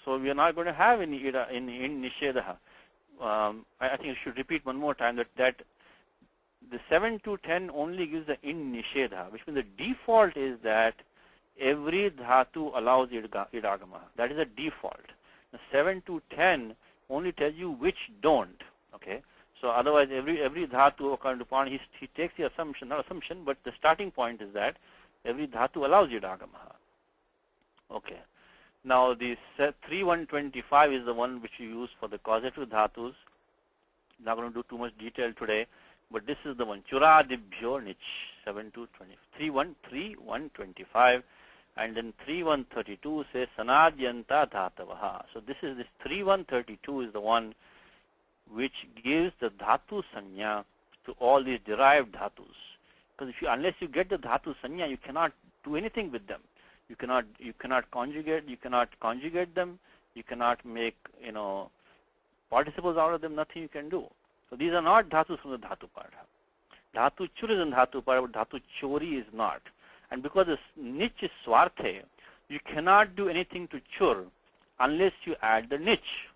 So we are not going to have any in nishedha. I think you should repeat one more time that the 7 to 10 only gives the in nishedha, which means the default is that every dhatu allows idagama. That is the default. The 7 to 10 only tells you which don't. Okay. So otherwise, every dhatu according to Pan, he takes the assumption, not assumption, but the starting point is that every dhatu allows idagama. Okay. Now the 3125 is the one which you use for the causative dhatus. Not going to do too much detail today, but this is the one. Churadibhyo nich 7 to 20. 3125, and then 3132 says sanadyanta dhatavaha. So this 3132 is the one which gives the dhatu sanya to all these derived dhatus. Because unless you get the dhatu sanya, you cannot do anything with them. You cannot conjugate them. You cannot make participles out of them. Nothing you can do. So these are not dhatus from the dhatu partha. Dhatu chur is in dhatu partha, but dhatu chori is not. And because this nich is swarte, you cannot do anything to chur unless you add the nich.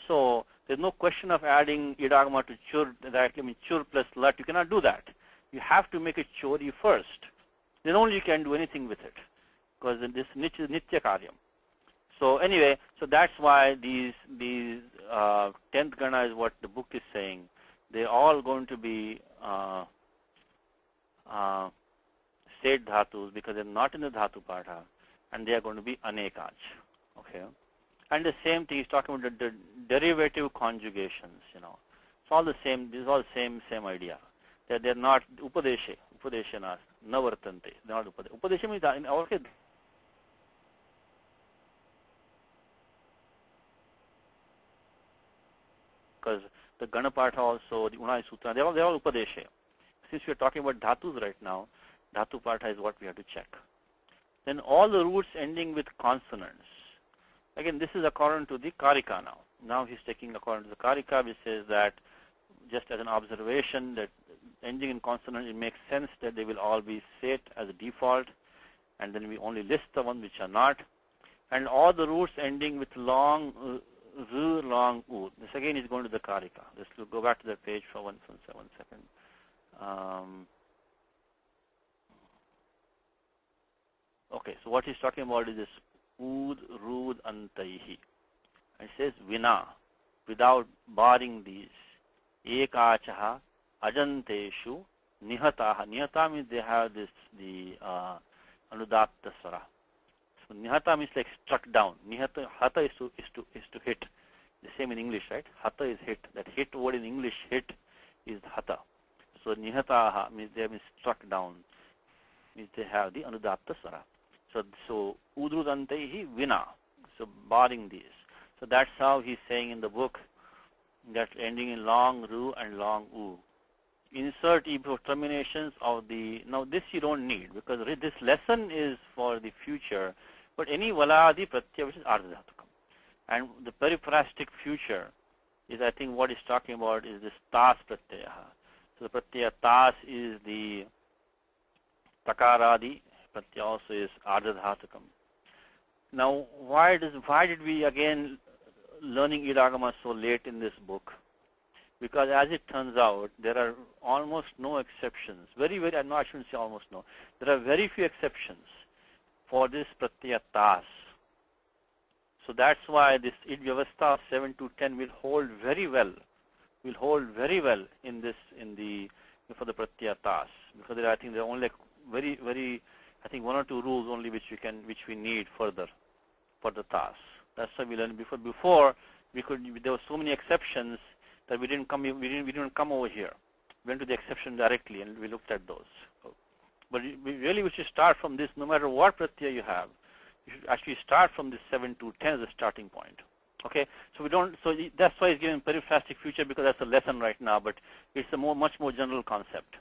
So there's no question of adding idagama to chur directly. I mean chur plus lat. You cannot do that. You have to make it chori first. Then only you can do anything with it, because this nich is nitya karyam. So anyway, so that's why these 10th gana is what the book is saying. They're all going to be state dhatus because they're not in the dhatu partha, and they are going to be anekach. Okay. And the same thing, he's talking about the derivative conjugations. It's all the same. This is all same idea. That they're not upadeshe. Upadeshana navartante. They're not upadeshe. Upadeshe means in our case. Because the Ganapatha also, the Unai Sutra, they're all upadeshe. Since we're talking about dhatus right now, dhatu partha is what we have to check. Then all the roots ending with consonants. Again, this is according to the Karika now. Now he's taking according to the Karika, which says that just as an observation that ending in consonant, it makes sense that they will all be set as a default, and then we only list the ones which are not. And all the roots ending with long z, long u. This again is going to the Karika. Just to go back to that page for one second. Okay, so what he's talking about is this ud, rud, antaihi. It says vina, without barring these. Ekachaha, ajanteshu, nihataha. Nihata means they have the anudatta swara. So nihata means like struck down. Nihata, hata is to hit. The same in English, right? Hata is hit. That hit word in English, hit, is hata. So nihataha means they have been struck down, means they have the anudatta swara. So udrudantehi vina, so barring these. So that's how he's saying in the book that ending in long ru and long u. Insert terminations of the, now this you don't need because this lesson is for the future, but any valadi pratyaya which is ardhadhatukam. And the periprastic future is, I think what he's talking about is this tas pratyaya. So the pratyaya tas is the takaradi, pratyaya also is ardhadhatukam. Now why did we again learning idagama so late in this book? Because as it turns out, there are almost no exceptions. Very, no, I shouldn't say almost no. There are very few exceptions for this pratyaya tas. So that's why this id vyavastha 7 to 10 will hold very well. Will hold very well in this, for the pratyaya tas. Because there, I think there are only very, I think 1 or 2 rules only which we need further for the tas. That's why we learned before. Before there were so many exceptions that we didn't come over here. We went to the exception directly and we looked at those. But we should start from this. No matter what pratyaya you have, you should actually start from this 7 to 10 as a starting point. Okay, so that's why it's given periphrastic future, because that's a lesson right now. But it's a much more general concept.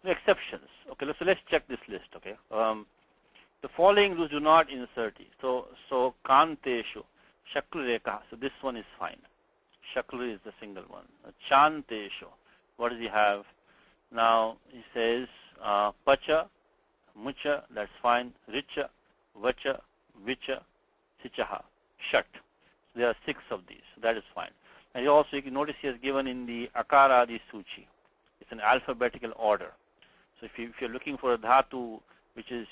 The exceptions. Okay, so let's check this list. Okay, the following rules do not insert. So kanteshu shaklu rekha. So this one is fine. Shaklu is the single one. Chanteshu. What does he have? Now he says pacha, mucha, that's fine. Richa, vacha, vicha, sichaha, shat. So there are 6 of these. So that is fine. And you can notice he has given in the akaradi suchi. It's an alphabetical order. So if you're looking for a dhatu which is,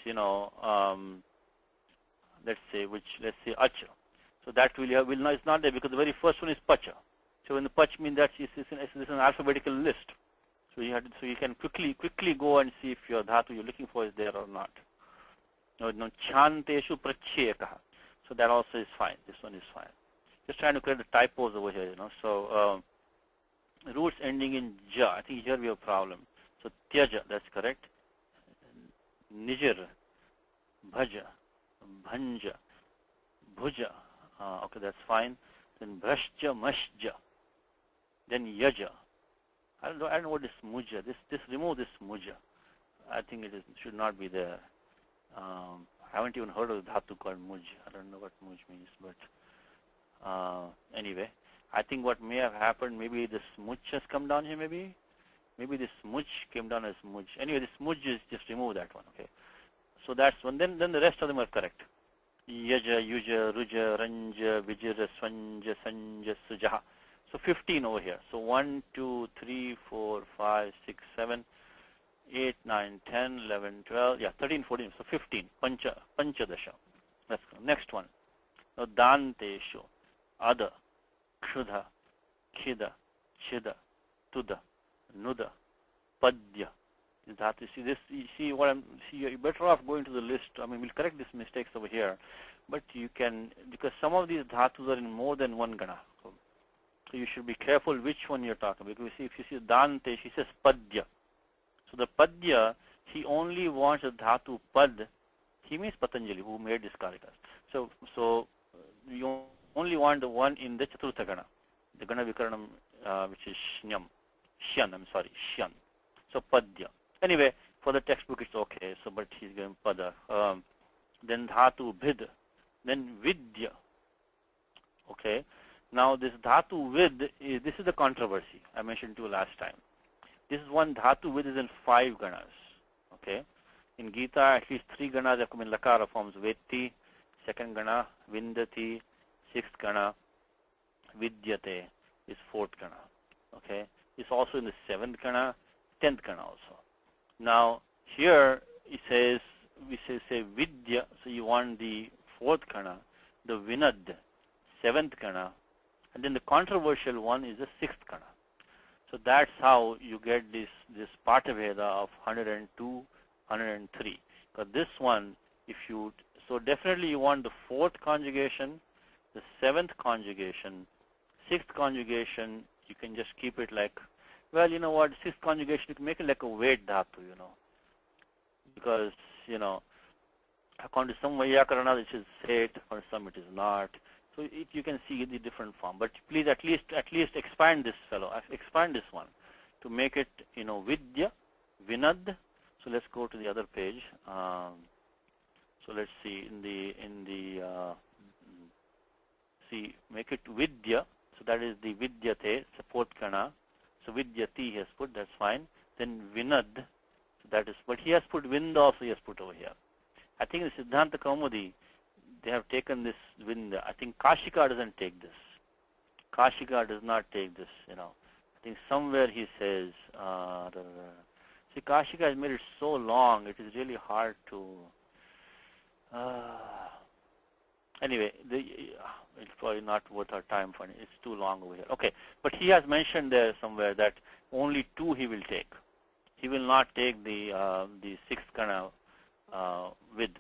let's say acha. So that it's not there because the very first one is pacha. So when the pach means that it's an alphabetical list. So you can quickly go and see if your dhatu you're looking for is there or not. No, chanteshu prachyeka. So that also is fine. This one is fine. Just trying to create the typos over here, So roots ending in ja. I think here we have a problem. So tyaja, that's correct. Nijir, bhaja, bhanja, bhuja. Okay, that's fine. Then brashja, mashja. Then yaja. I don't know what is muja. This remove this muja. I think should not be there. I haven't even heard of dhatu called muj. I don't know what muj means, but anyway, I think what may have happened, maybe this muj has come down here. Maybe this muj came down as muj. Anyway, this muj is just remove that one. Okay, so that's one. Then the rest of them are correct. Yaja, yuja, ruja, ranja, vijira, swanja, sanja, sujaha. So 15 over here. So 1, 2, 3, 4, 5, 6, 7, 8, 9, 10, 11, 12, 13, 14. So 15. Panchadasha. That's good. Next one. Now danteshu, ada, kshudha, khida, chida, tuda, nuda, padya. You're better off going to the list. I mean, we'll correct these mistakes over here, but you can, because some of these dhatus are in more than one gana. So you should be careful which one you're talking about. Because if you see Dante, he says padya. So the padya, he only wants a dhatu pad. He means Patanjali, who made this karikas. So you only want the one in the Chaturtha gana, the gana vikaranam, which is shnyam. Shyan. So padya. Anyway, for the textbook it's okay. So, but he's going pada. Then dhatu bhid. Then vidya. Okay. Now this dhatu vid, this is the controversy I mentioned to you last time. This is one dhatu vid is in 5 ganas. Okay. In Gita, at least 3 ganas have come in lakara forms. Vetti, 2nd gana, vindati, 6th gana, vidyate is 4th gana. Okay. It's also in the 7th gana, 10th gana also. Now here it says, we say vidya, so you want the 4th gana, the vinad, 7th gana, and then the controversial one is the 6th gana. So that's how you get this Pataveda of 102, 103. Because this one, so definitely you want the 4th conjugation, the 7th conjugation, sixth conjugation, you can just keep it like, well, you know what, sixth conjugation, you can make it like a weight dhatu, because, according to some Vyakarana, it is set, for some it is not. So you can see the different form. But please at least expand this fellow, expand this one to make it, Vidya, Vinad. So let's go to the other page. So let's see make it Vidya. So that is the Vidyate, it's a fourth kana. So Vidyati he has put, that's fine. Then Vinad, so that is, but he has put Vind also, he has put over here. I think in Siddhanta Kaumudi, they have taken this Vinda. I think Kashika doesn't take this. Kashika does not take this, I think somewhere he says, see, Kashika has made it so long, it is really hard to, anyway, it's probably not worth our time for it. It's too long over here. Okay, but he has mentioned there somewhere that only two he will take. He will not take the sixth kana with.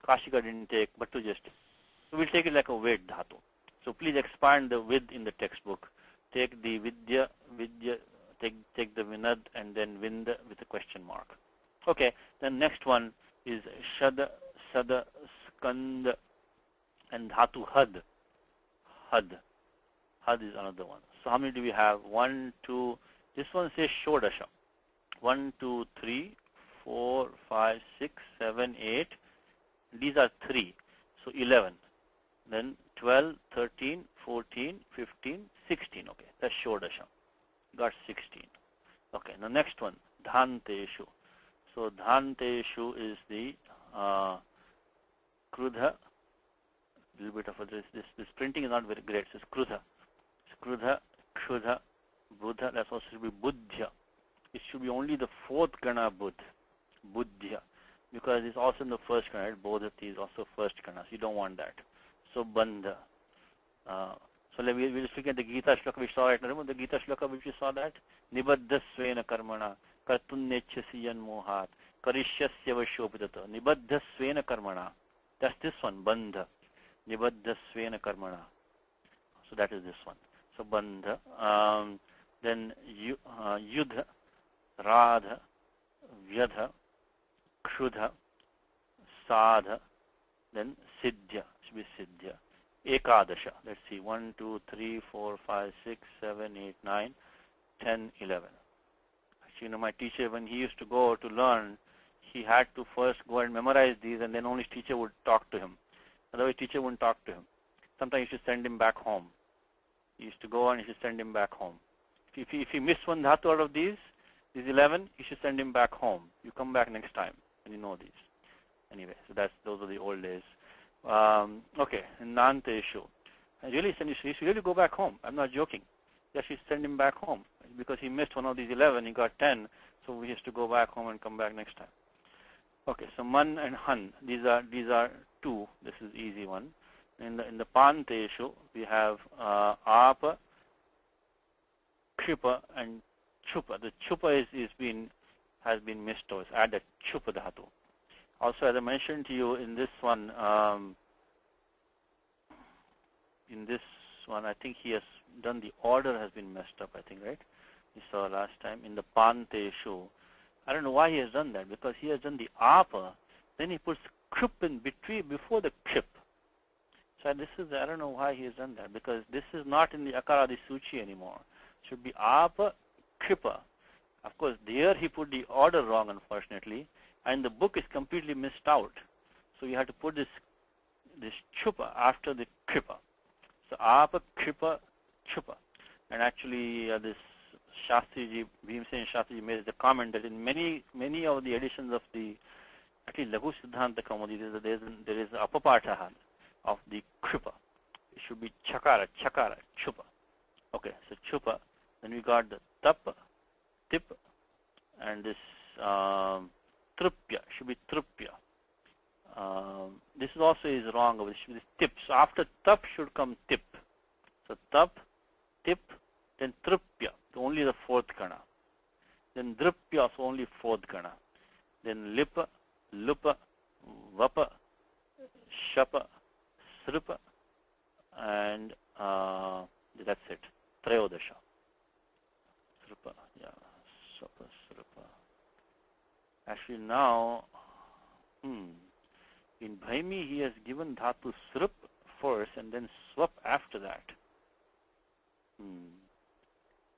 Kashika didn't take, but to just take. So we'll take it like a weight dhatu. So please expand the with in the textbook. Take the Vidya, take the Vinad, and then Vind with a question mark. Okay, then next one is Shad, Sada, Skand, and Dhatu Had. Had is another one. So how many do we have? 1, 2, this one says Shodasha. 1, 2, 3, 4, 5, 6, 7, 8. These are 3. So 11. Then 12, 13, 14, 15, 16. Okay, that's Shodasha. Got 16. Okay, the next one, Dhanteshu. So Dhanteshu is the Krudha. Little bit of this printing is not very great. So it's Krudha. It's Krudha, Kshudha, Buddha. That's also should be Buddhya. It should be only the fourth kana Buddhya, because it's also in the first kana. Right? Bodhati is also first kana. So you don't want that. So Bandha. So we'll just look at the Gita shloka we saw it. Remember the Gita shloka which we saw that? Nibaddha svena karmana kartunnechasi yanmohat karishyasya vashopitata. Nibaddha svena karmana. That's this one, Bandha. Nibaddha svena karmana. So that is this one. So Bandha. Then Yudha, Radha, Vyadha, Kshudha, Sadha, then Siddhya. Should be Siddhya. Ekadasha. Let's see. 1, 2, 3, 4, 5, 6, 7, 8, 9, 10, 11. Actually, my teacher, when he used to go to learn, he had to first go and memorize these, and then only his teacher would talk to him. Otherwise, teacher wouldn't talk to him. Sometimes you should send him back home. He used to go and you should send him back home. If he missed one dhatu out of these 11, you should send him back home. You come back next time and you know these. Anyway, so those are the old days. Okay, Nanteshu. Really, he should really go back home. I'm not joking. You should send him back home because he missed one of these 11. He got 10, so we have to go back home and come back next time. Okay, so Man and Han. These are two. This is easy one. In the Panteshu, we have Apa, Kripa, and Chupa. The Chupa has been missed. So it's added Chupa dhatu. Also, as I mentioned to you in this one, I think he has done the order has been messed up. I think, right? We saw last time in the Panteshu. I don't know why he has done that, because he has done the Apa, then he puts Krip in between before the Krip. So I don't know why he has done that, because this is not in the Akaradi Suchi anymore. It should be Apa, Kripa. Of course, there he put the order wrong, unfortunately, and the book is completely missed out. So you have to put this Chupa after the Kripa. So Apa, Kripa, Chupa. And actually, this Shastriji, Bhimsen Shastriji made the comment that in many of the editions of the, at least Laghu Siddhanta Kaumudi, there is Apapataha of the Kripa. It should be Chakara, Chupa. Okay, so Chupa. Then we got the Tap, Tip, and this Trupya, should be Trupya. This also is wrong, it should be Tip. So after Tap should come Tip. So Tap, Tip, then Trupya, only the fourth kana. Then Drupya, also only fourth kana. Then Lipa, Lupa, Vapa, Shapa, Srupa, and that's it. Trayodasha. Srupa, yeah, Srupa, Srupa. Actually now, in Bhaimi he has given dhatu Srup first and then Swap after that.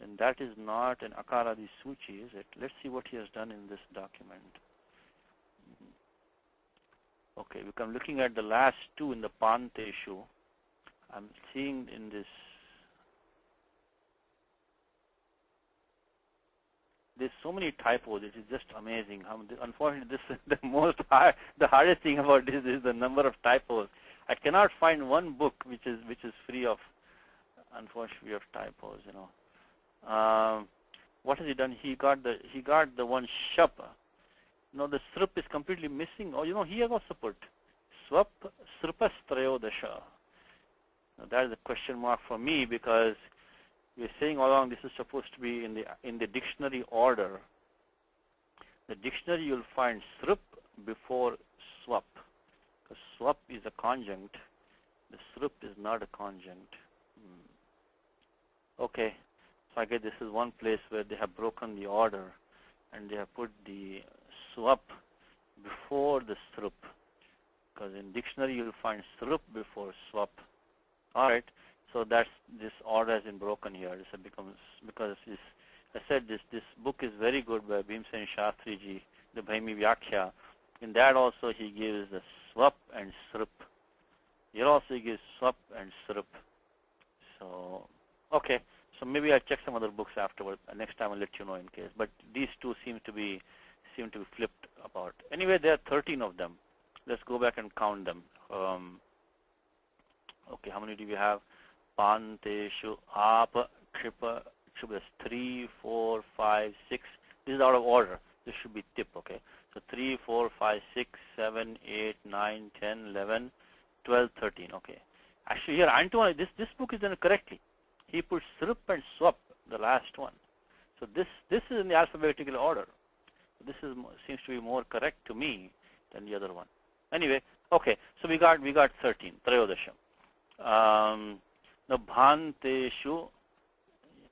And that is not an Akaradi Suchi, is it? Let's see what he has done in this document. Okay, I'm looking at the last two in the Panteshu. I'm seeing in this, there's so many typos. It is just amazing. Unfortunately, this is the hardest thing about this is the number of typos. I cannot find one book which is free of, unfortunately, of typos. What has he done? He got the one Shapa. No, the Srup is completely missing. Oh, he has also put Swap Srupas Trayodasha. Now that is a question mark for me because we're saying all along this is supposed to be in the dictionary order. The dictionary you'll find Srup before Swap. Because Swap is a conjunct. The Srup is not a conjunct. Okay. So I guess this is one place where they have broken the order and they have put the Swap before the Srup. Because in dictionary you'll find Srup before Swap. Alright, so this order has been broken here. This becomes, because I said this book is very good by Bhimsen Shastriji, the Bhaimi Vyakhya. In that also he gives the Swap and Srup. Here also he gives Swap and Srup. So, okay. So maybe I'll check some other books afterwards. Next time I'll let you know in case. But these two seem to be flipped apart. Anyway, there are 13 of them. Let's go back and count them. Okay, how many do we have? Panteshu, Apa, Kripa, should be 3, 4, 5, 6. This is out of order. This should be tip, okay? So 3, 4, 5, 6, 7, 8, 9, 10, 11, 12, 13, okay. Actually here, Antoine, this book is done correctly. He puts Srup and Swap, the last one. So this is in the alphabetical order. This seems to be more correct to me than the other one. Anyway, okay, so we got 13, Trayodasham. Now Bhanteshu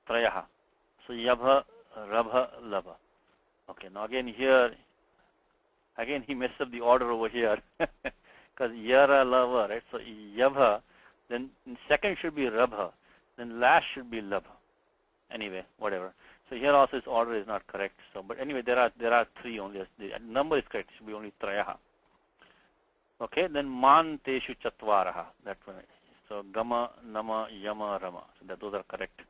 Trayaha. So Yabha, Rabha, Labha. Okay, now again he messed up the order over here. Because Yara, Lava, right? So Yabha, then second should be Rabha, then last should be Labha. Anyway, whatever. So here also his order is not correct. So, but anyway, there are 3 only. The number is correct. It should be only Trayaha. Okay, then Manteshu Chatvaraha. That one. So Gama, Nama, Yama, Rama. So those are correct.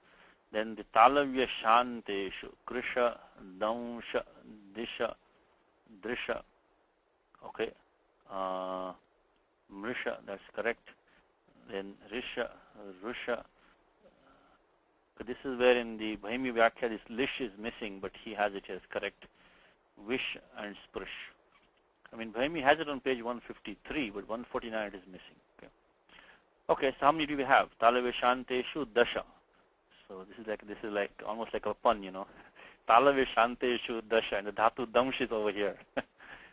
Then the Talavya Shanteshu, Krisha, Dansha, Disha, Drisha. Okay. Mrisha, that's correct. Then Risha, Rusha. This is where in the Bhaimi Vyakhya this Lish is missing, but he has it as correct. Vish and Sprush. I mean, Bhaimi has it on page 153, but 149 it is missing. Okay, so how many do we have? Talaveshanteshu Dasha. So this is like almost like a pun, Talaveshanteshu Dasha, and the Dhatu Damsh is over here.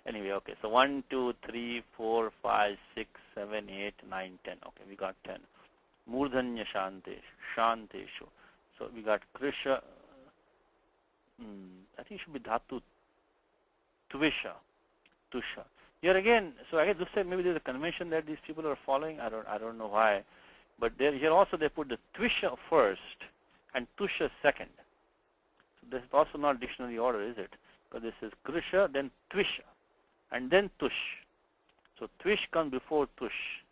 Anyway, okay, so 1, 2, 3, 4, 5, 6, 7, 8, 9, 10. Okay, we got 10. Murdhanya Shanteshu. So we got Krisha. I think it should be Dhatu Tvisha. Tusha. Here again, so I guess looks like maybe there's a convention that these people are following. I don't know why, but here also they put the Tvisha first and Tusha second. So this is also not dictionary order, is it? Because this is Krisha, then Tvisha, and then Tush. So Twish comes before Tush,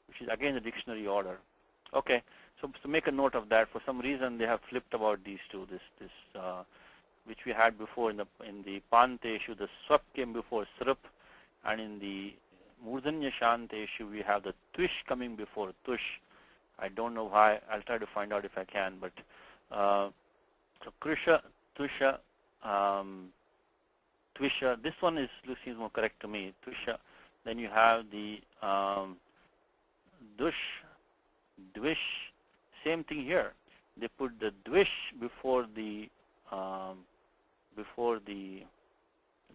which is again the dictionary order. Okay, so make a note of that. For some reason they have flipped about these two. This which we had before in the Panteshu, the Swap came before Srup, and in the Murdhanya Shanteshu we have the Twish coming before Tush. I don't know why. I'll try to find out if I can. But so Krisha, Tusha, Twisha. This one seems more correct to me. Twisha. Then you have the Dush, Dvish. Same thing here. They put the Dvish before the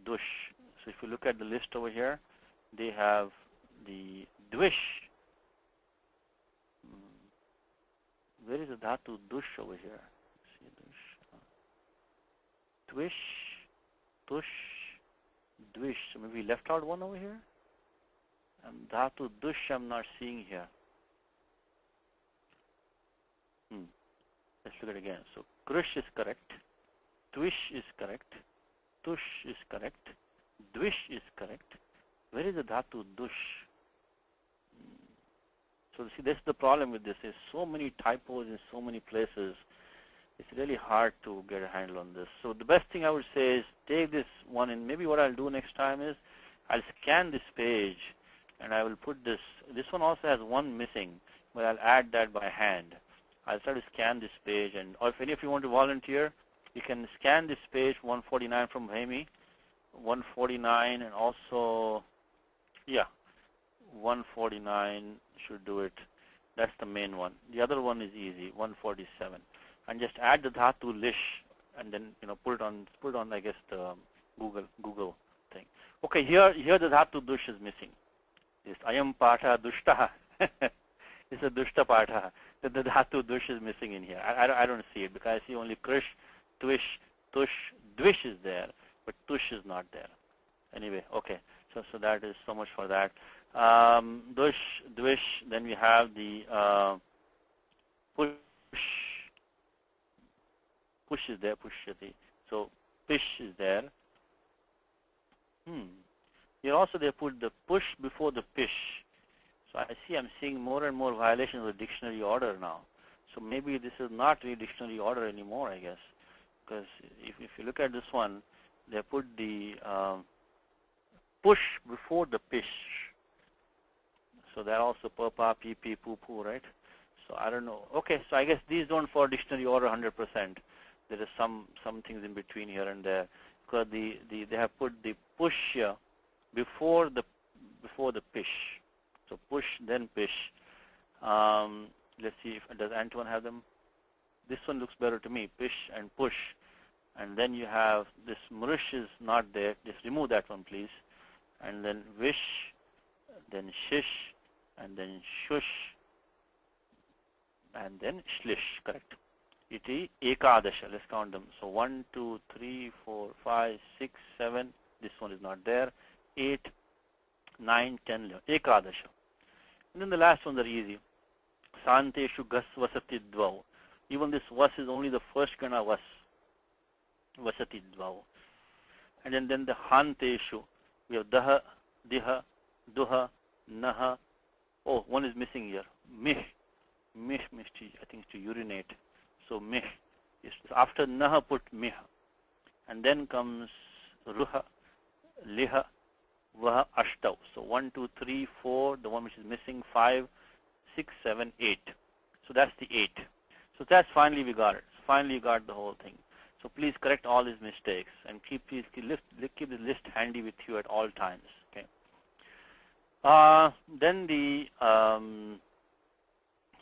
Dush. So if you look at the list over here, they have the Dvish. Where is the Dhatu Dush over here? twish, tush, dvish. So maybe we left out one over here. And dhatu dush I'm not seeing here. Let's look at it again. So krish is correct, twish is correct, tush is correct, dvish is correct. Where is the dhatu dush? So see, that's the problem with this. There's so many typos in so many places. It's really hard to get a handle on this. So the best thing I would say is take this one, and maybe what I'll do next time is I'll scan this page and I will put this. This one also has one missing, but I'll add that by hand. I'll try to scan this page, and or if any of you want to volunteer, you can scan this page 149 from Bhaimi, 149, and also, yeah, 149 should do it. That's the main one. The other one is easy, 147, and just add the dhatu lish, and then put it on I guess the Google thing. Okay, here the dhatu dush is missing. This ayam patha dushta. It's a dushta patha. The dhatu dush is missing in here. I don't see it because I see only krish, twish, tush, dvish is there, but tush is not there. Anyway, okay. So that is so much for that. Dush, dvish. Then we have the push. Push is there. Pushyati. So pish is there. Here also they put the push before the pish. So I'm seeing more and more violations of the dictionary order now. So maybe this is not really dictionary order anymore, I guess. Because if you look at this one, they put the push before the pish. So that also papa, pp, poo, poo, right? So I don't know. Okay, so I guess these don't follow dictionary order 100%. There is some things in between here and there. Because they have put the push here before the pish. So push, then pish. Let's see, does Antoine have them? This one looks better to me, pish and push. And then you have this mrish is not there. Just remove that one, please. And then vish, then shish, and then shush, and then shlish, correct? Iti ekadasha, let's count them. So 1, 2, 3, 4, 5, 6, 7. This one is not there. 8, 9, 10, 11. Ekadasha. And then the last ones are easy. Santeshu gas vasati dvau. Even this vas is only the first kana vas. Vasati dvau. And then the hanteshu. We have daha, diha, duha, naha. Oh, one is missing here. Mih. Mih means to, I think, to urinate. So mih. After naha put mih. And then comes ruha, liha, vaha, ashtav. So 1, 2, 3, 4, the one which is missing, 5, 6, 7, 8. So that's the 8. So that's finally we got it. Finally you got the whole thing. So please correct all these mistakes and keep the list handy with you at all times. Okay. Then the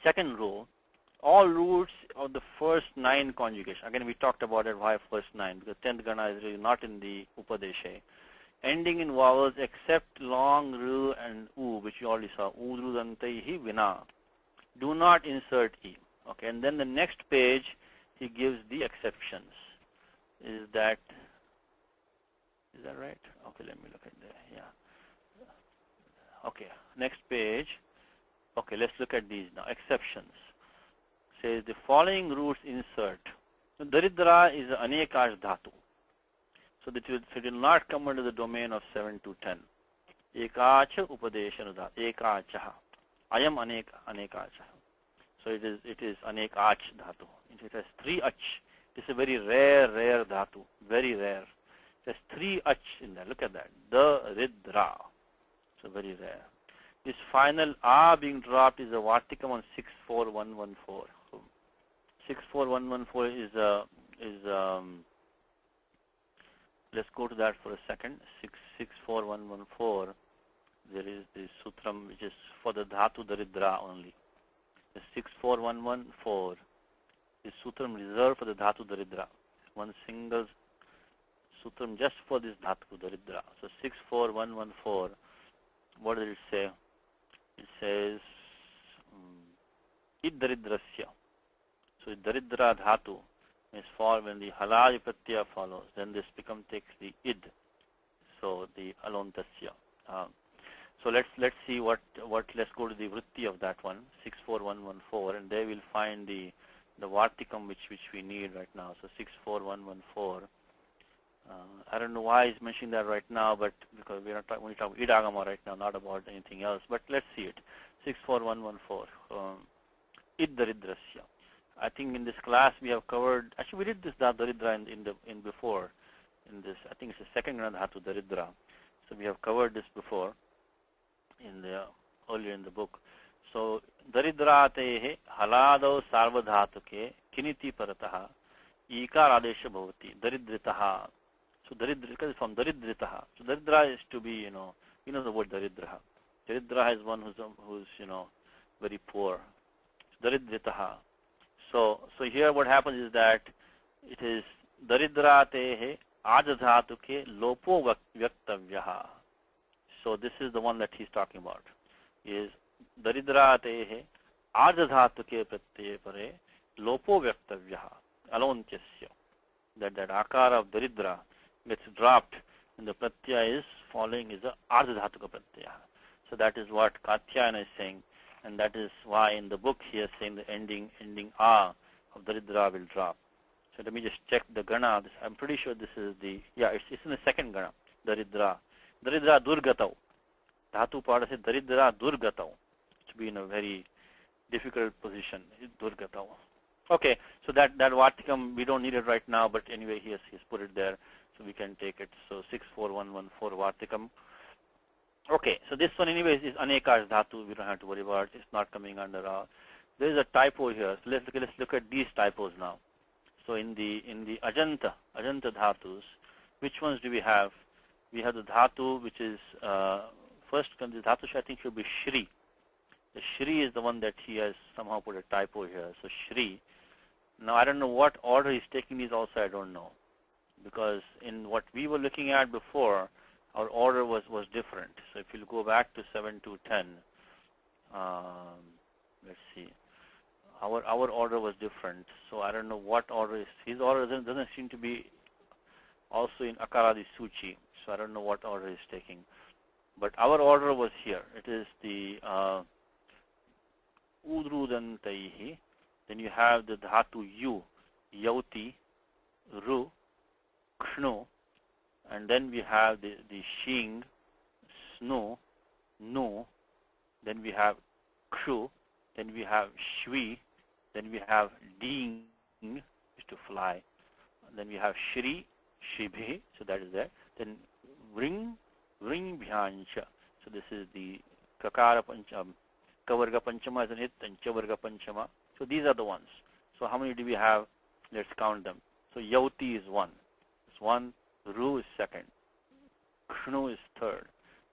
second rule, all roots of the first 9 conjugation. Again, we talked about it, why first 9, because 10th gana is really not in the Upadeshe. Ending in vowels except long ru and u, which you already saw. Udrudantaihi vina. Do not insert e. Okay, and then the next page, he gives the exceptions. Is that right? Okay, let me look at that. Yeah. Okay, next page. Okay, let's look at these now. Exceptions. Says the following roots insert. So daridra is an anekash dhatu. So that it will not come under the domain of 7 to 10. Ekacha upadeshana dhatu. Ekachaha. Ayam anekacha. So it is anekach dhatu. It has 3 ach. It's a very rare dhatu. Very rare. There's 3 ach in there. Look at that. Daridra. So very rare. This final a being dropped is a vartikam on 64114. So 64114 is let's go to that for a second. 64114. There is the sutram which is for the dhatu daridra only. The 64114 is sutram reserved for the dhatu daridra. One single sutram just for this dhatu daridra. So 64114. What does it say? It says id daridrasya. So daridra dhatu. when the halaj pratyaya follows, then this takes the id. So the alontasya. So let's see let's go to the vritti of that one, 64114, and there we'll find the vartikam which we need right now. So 64114. I don't know why he's mentioning that right now, but because we're not talking idagama right now, not about anything else. But let's see it. 64114. Id daridrasya. I think in this class we have covered. Actually, we did this daridra in before. In this, I think it's the second gana dhatu daridra. So we have covered this before earlier in the book. So daridratehe halado sarvadhatuke kiniti parataha ikar adesha bhavati daridritaha. So daridra is from daridritaha. So daridra is to be, you know the word daridra. Daridra is one who's very poor. So daridritaha. So here what happens is that it is daridratehe ajadhatuke lopo vyaktavyaha. So this is the one that he's talking about. Is daridratehe ajadhatuke pratyaya pare lopo vyaktavyaha alontyasya. That akara of daridra gets dropped and the pratyaya is following is the ardhadhatuka pratyaya. So that is what Katyayana is saying, and that is why in the book he is saying the ending a of daridra will drop. So let me just check the gana. I'm pretty sure this is it's in the second gana, daridra. Daridra durgatau. Dhatu pada says daridra durgatau. To be in a very difficult position, durgatau. Okay, so that vartikam, we don't need it right now, but anyway, he's put it there, so we can take it. So 64114 vartikam. Okay, so this one anyways is anekash dhatu. We don't have to worry about it. It's not coming under there is a typo here. So let's look at these typos now. So in the ajanta dhatus, which ones do we have? We have the dhatu which is first the dhatu I think should be shri. The shri is the one that he has somehow put a typo here. So shri. Now I don't know what order he's taking these also, I don't know. Because in what we were looking at before, our order was different. So if you go back to 7 to 10, let's see. Our order was different. So I don't know what order is. His order doesn't seem to be also in Akaradi Suchi. So I don't know what order he's taking. But our order was here. It is the Udrudantaihi. Then you have the dhatu yu, yauti, ru, kshnu, and then we have the shing, snu, nu, then we have kshu, then we have shvi, then we have ding, is to fly, then we have shri, shibhi, so that is there, then ring bhyancha, so this is the kakara panchama, kavarga panchama is an it, and chavarga panchama. So these are the ones. So how many do we have? Let's count them. So yauti is 1. It's 1. Ru is 2nd. Kshnu is 3rd.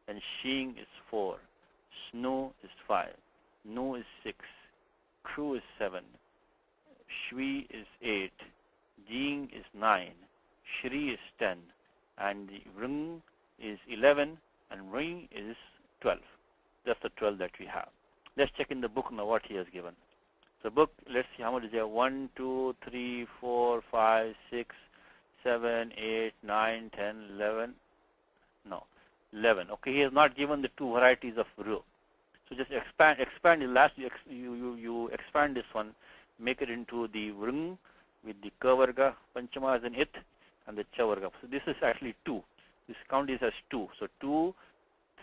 And shing is 4. Snu is 5. Nu is 6. Kshu is 7. Shvi is 8. Jing is 9. Shri is 10. And the ring is 11. And ring is 12. That's the 12 that we have. Let's check in the book now what he has given. The book, let's see how much is there. 1, 2, 3, 4, 5, 6, 7, 8, 9, 10, 11. No, 11. Okay, he has not given the 2 varieties of ru. So just expand the last. You expand this one, make it into the ring with the kavarga panchama as an it and the chavarga. So this is actually 2. This count is as 2. So 2,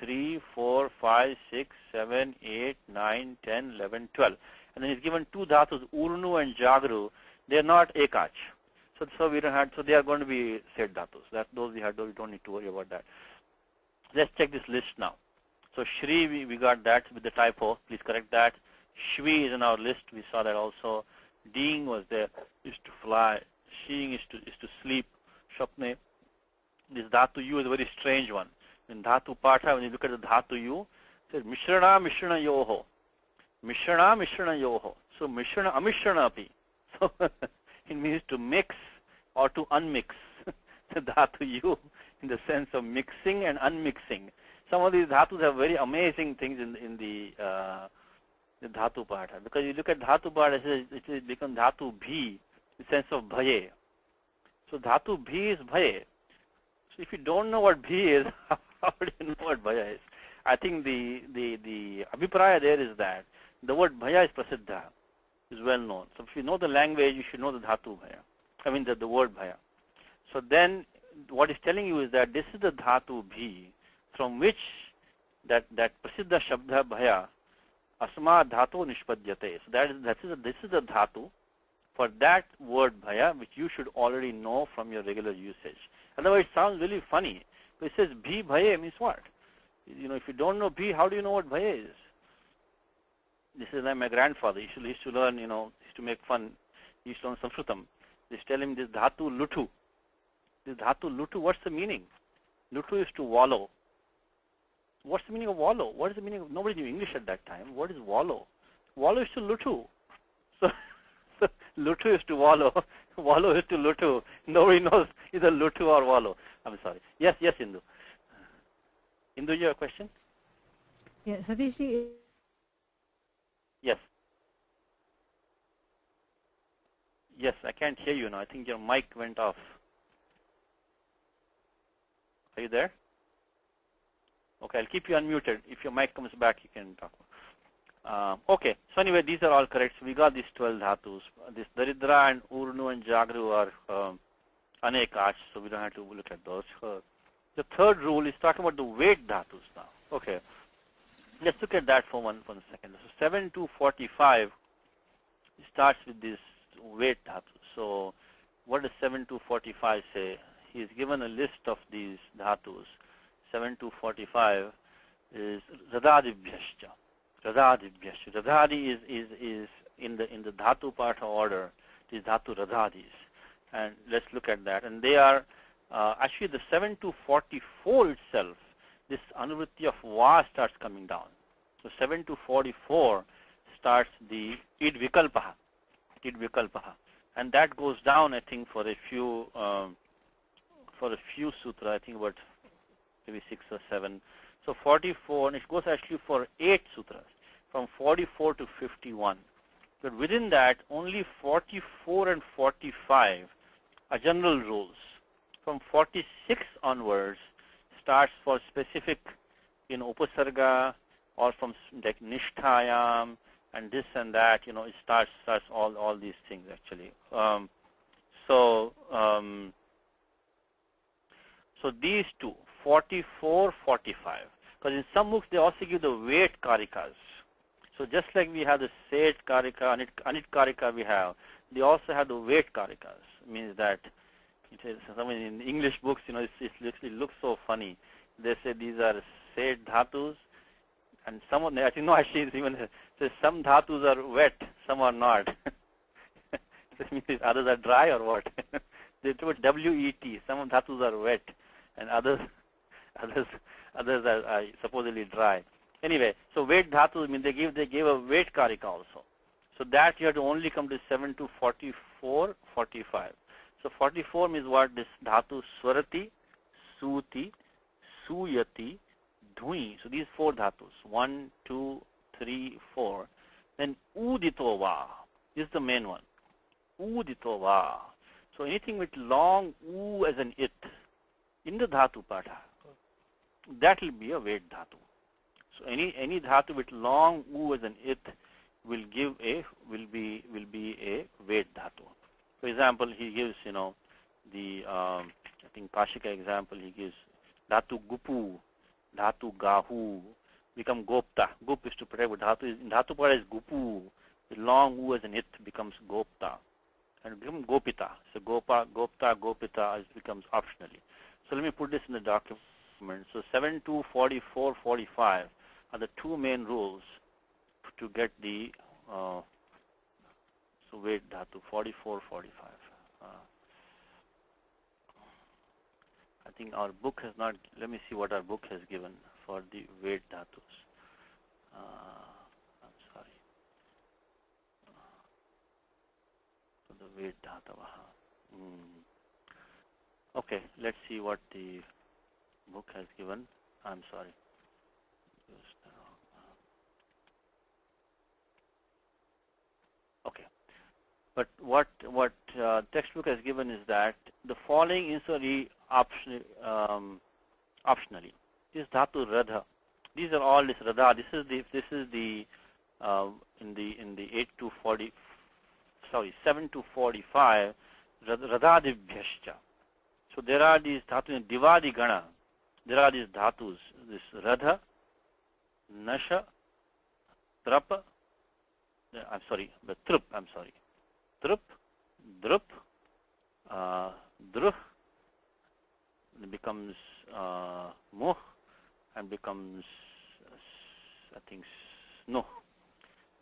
3, 4, 5, 6, 7, 8, 9, 10, 11, 12. And then he's given 2 dhatus, urnu and jagru. They are not ekach. So we don't have. So they are going to be said dhatus. Those we don't need to worry about that. Let's check this list now. So shri we got that with the typo. Please correct that. Shvi is in our list. We saw that also. Ding was there. Is to fly. Shing is to sleep. Shapne. This dhatu yu is a very strange one. In dhatu patha, when you look at the dhatu yu, it says mishrana yoho. Mishrana yoho. So mishrana amishrana api. So it means to mix or to unmix. The dhatu yu in the sense of mixing and unmixing. Some of these dhatus have very amazing things in the dhatu patha. Because you look at dhatu patha, it has become dhatu bhi, the sense of bhaye. So dhatu bhi is bhaye. So if you don't know what bhi is, how do you know what bhaya is? I think the abhipraya there is that the word bhaya is prasiddha, is well known. So if you know the language, you should know the dhatu bhaya. I mean the word bhaya. So then what it's telling you is that this is the dhatu bhi from which that prasiddha shabda bhaya asma dhatu nishpadyate. So this is the dhatu for that word bhaya, which you should already know from your regular usage. Otherwise it sounds really funny. So it says bhi bhaye means what? If you don't know bhi, how do you know what bhaye is? This is like my grandfather. He used to learn, used to make fun. He used to learn Sanskritam. They used to tell him this dhatu lutu. This dhatu lutu, what's the meaning? Lutu is to wallow. What's the meaning of wallow? What is the meaning of, nobody knew English at that time. What is wallow? Wallow is to lutu. So lutu is to wallow. Wallow is to lutu. Nobody knows either lutu or wallow. I'm sorry. Yes, Indu. Indu, you have a question? Yeah, Satishji. Yes. Yes, I can't hear you now. I think your mic went off. Are you there? Okay, I'll keep you unmuted. If your mic comes back, you can talk. Okay, so anyway, these are all correct. So we got these 12 dhatus. This Daridra and Urnu and Jagru are anekach, so we don't have to look at those. The third rule is talking about the weight dhatus now. Okay, let's look at that for one second. So 7 to 45 starts with this weight dhatus. So what does 7 to 45 say? He's given a list of these dhatus. 7 to 45 is radadibhyascha. Radadibhyascha. Radadi is in the dhatu partha order. It is dhatu radadis. And let's look at that. And they are actually the 7 to 44 itself. This anuvritti of va starts coming down. So 7 to 44 starts the id vikalpaha. And that goes down, I think, for a few sutra. I think about maybe 6 or 7. So 44, and it goes actually for 8 sutras, from 44 to 51. But within that, only 44 and 45 are general rules. From 46 onwards starts for specific, upasarga, or from like nishtayam and this and that. It starts all these things actually. So these two, 44, 45. Because in some books they also give the weight karikas. So just like we have the set karika, anit karika we have, they also have the weight karikas. Means that in English books, it looks so funny. They say these are set dhatus, and some of them, I think no, actually it's even says some dhatus are wet, some are not. This means others are dry or what? They put W-E-T. Some of dhatus are wet, and others are supposedly dry. Anyway, so weight dhatus mean they gave a weight karika also. So that you have to only come to 7 to 44, 45. So 44 means what? This dhatu swarati, suti, suyati, dhui. So these 4 dhatus, 1, 2, 3, 4. Then uditova is the main one. Uditova. So anything with long u as an it in the dhatu patha, that will be a weight dhatu. So any dhatu with long u as an it will be a weight dhatu. For example, he gives the I think Kashika example. He gives dhatu gupu, dhatu gahu become gopta. Gup is to protect, but dhatu pada is gupu. The long u as an it becomes gopta, and become gopita. So gopta, gopita becomes optionally. So let me put this in the document. So 7 to 44, 45 are the 2 main rules to get the weight dhatu, 44, 45. I think our book has not, let me see what our book has given for the weight dhatus. I'm sorry. For the weight dhatavaha. Okay, let's see what the book has given. I'm sorry. Okay. But what textbook has given is that the following is only optionally. This dhatu radha. These are all this radha. This is the in the 8 to 40. Sorry, 7 to 45. Radhadibhyascha. So there are these dhatus in Divadi Gana. There are these dhatus. This radha, nasha, trapa. I'm sorry, the trup. I'm sorry. Trup, drup, druh, it becomes muh, and becomes, I think, snuh,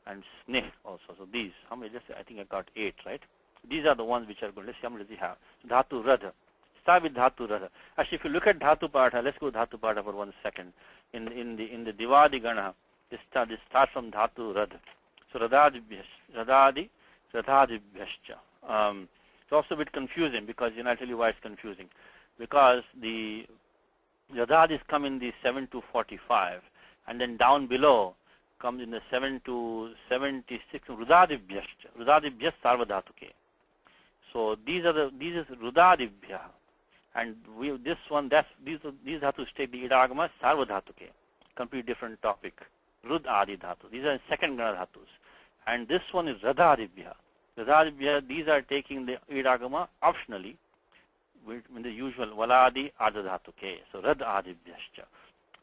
and sneh also. So these, how many? I think I got 8, right? These are the ones which are good. Let's see how many does he have. Dhatu radha. Start with dhatu radha. Actually, if you look at dhatu partha, let's go dhatu partha for 1 second. In the Divadi Gana, this starts from dhatu radha. So radhadibhyascha. It's also a bit confusing because, I'll tell you why it's confusing. Because the radhadis come in the 7 to 45, and then down below comes in the 7 to 76, rudadibhyascha. Rudadibhyas sarvadhatuke. So these is rudadibhya. And this one, these dhatus take the idagama sarvadhatuke. Complete different topic. Rud adi dhatu. These are second gana dhatus. And this one is radhadibhya. Radhadibhya, these are taking the idagama optionally in the usual valadi ardhadhatuke. So radhadibhyascha.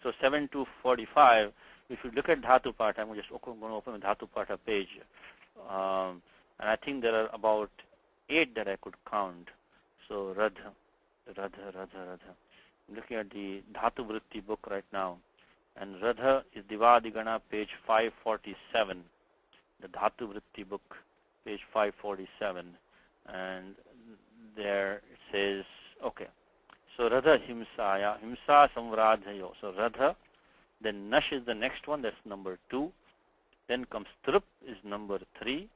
So 7 to 45, if you look at dhatu partha, I'm just going to open the dhatu partha page. And I think there are about 8 that I could count. So radha. I'm looking at the dhatu vritti book right now. And radha is Divadi Gana, page 547. The dhatu vritti book, page 547. And there it says, okay. So radha himsaya, himsa samvradhayo. So radha, then nash is the next one, that's number 2. Then comes trup is number 3.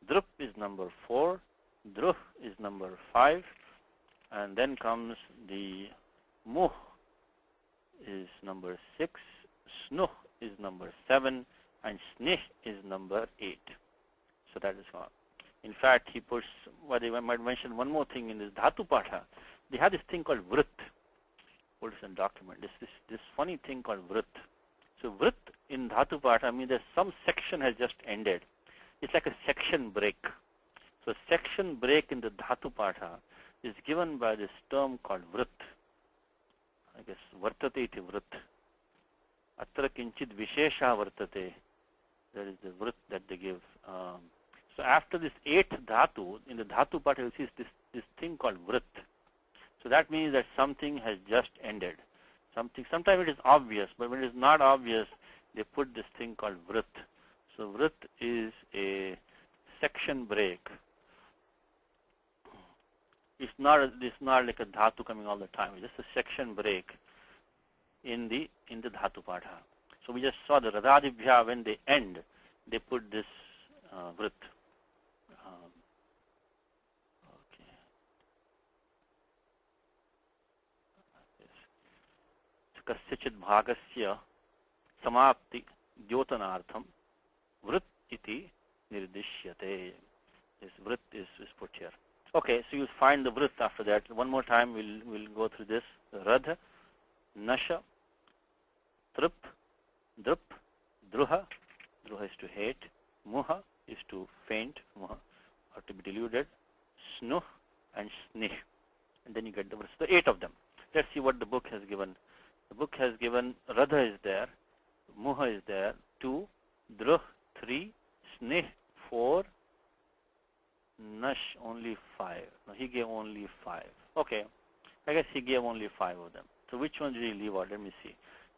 Drup is number 4. Druh is number 5. And then comes the muh is number 6. Snuh is number 7. And snih is number 8. So that is all. In fact, he puts, what I might mention one more thing in this dhatu partha. They have this thing called vrit. What is a document? This funny thing called vrit. So vrit in dhatu partha, I mean, there's some section has just ended. It's like a section break. So section break in the dhatu partha is given by this term called vrit. I guess vartate iti vrit. Atra kinchit vishesha vartate. That is the vrit that they give. So after this 8th dhatu, in the dhatu partha, you see this thing called vrit. So that means that something has just ended. Sometimes it is obvious, but when it is not obvious, they put this thing called vrit. So vrit is a section break. It's not like a dhatu coming all the time. It's just a section break in the dhatu partha. So we just saw the radhadibhya, when they end, they put this vrit. Kasyachit bhagasya samapti dyotanartham vrit iti nirdishyate. This vrit is put here. Okay, so you find the vrit after that. One more time, we'll go through this. Radha, nasha, trup, drup, druha. Druha is to hate. Muha is to faint, muha, or to be deluded. Snuh and snih. And then you get the vrit. So 8 of them. Let's see what the book has given. The book has given radha is there, muha is there, 2, druh 3, snih 4, nash only 5. No, he gave only 5. Okay, I guess he gave only 5 of them. So which one did he leave out? Let me see.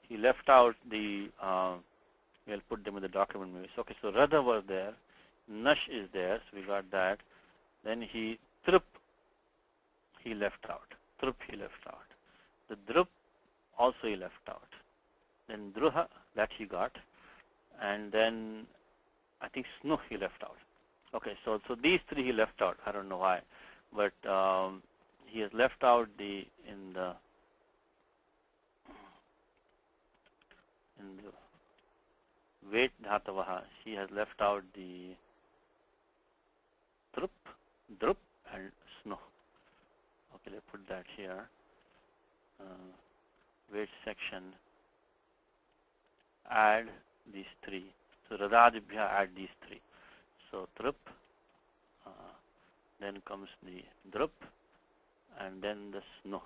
He left out the, we'll put them in the document maybe. So, okay, so radha was there, nash is there, so we got that. Then trup, he left out. Trup he left out. The drup also he left out. Then druha, that he got. And then I think snuh he left out. Okay, so these 3 he left out. I don't know why. But he has left out in the Vet Dhatavaha, he has left out the trup drup, and sno. Okay, let's put that here. Weight section, add these three. So radadibhya, add these three. So drup, then comes the drup, and then the sno.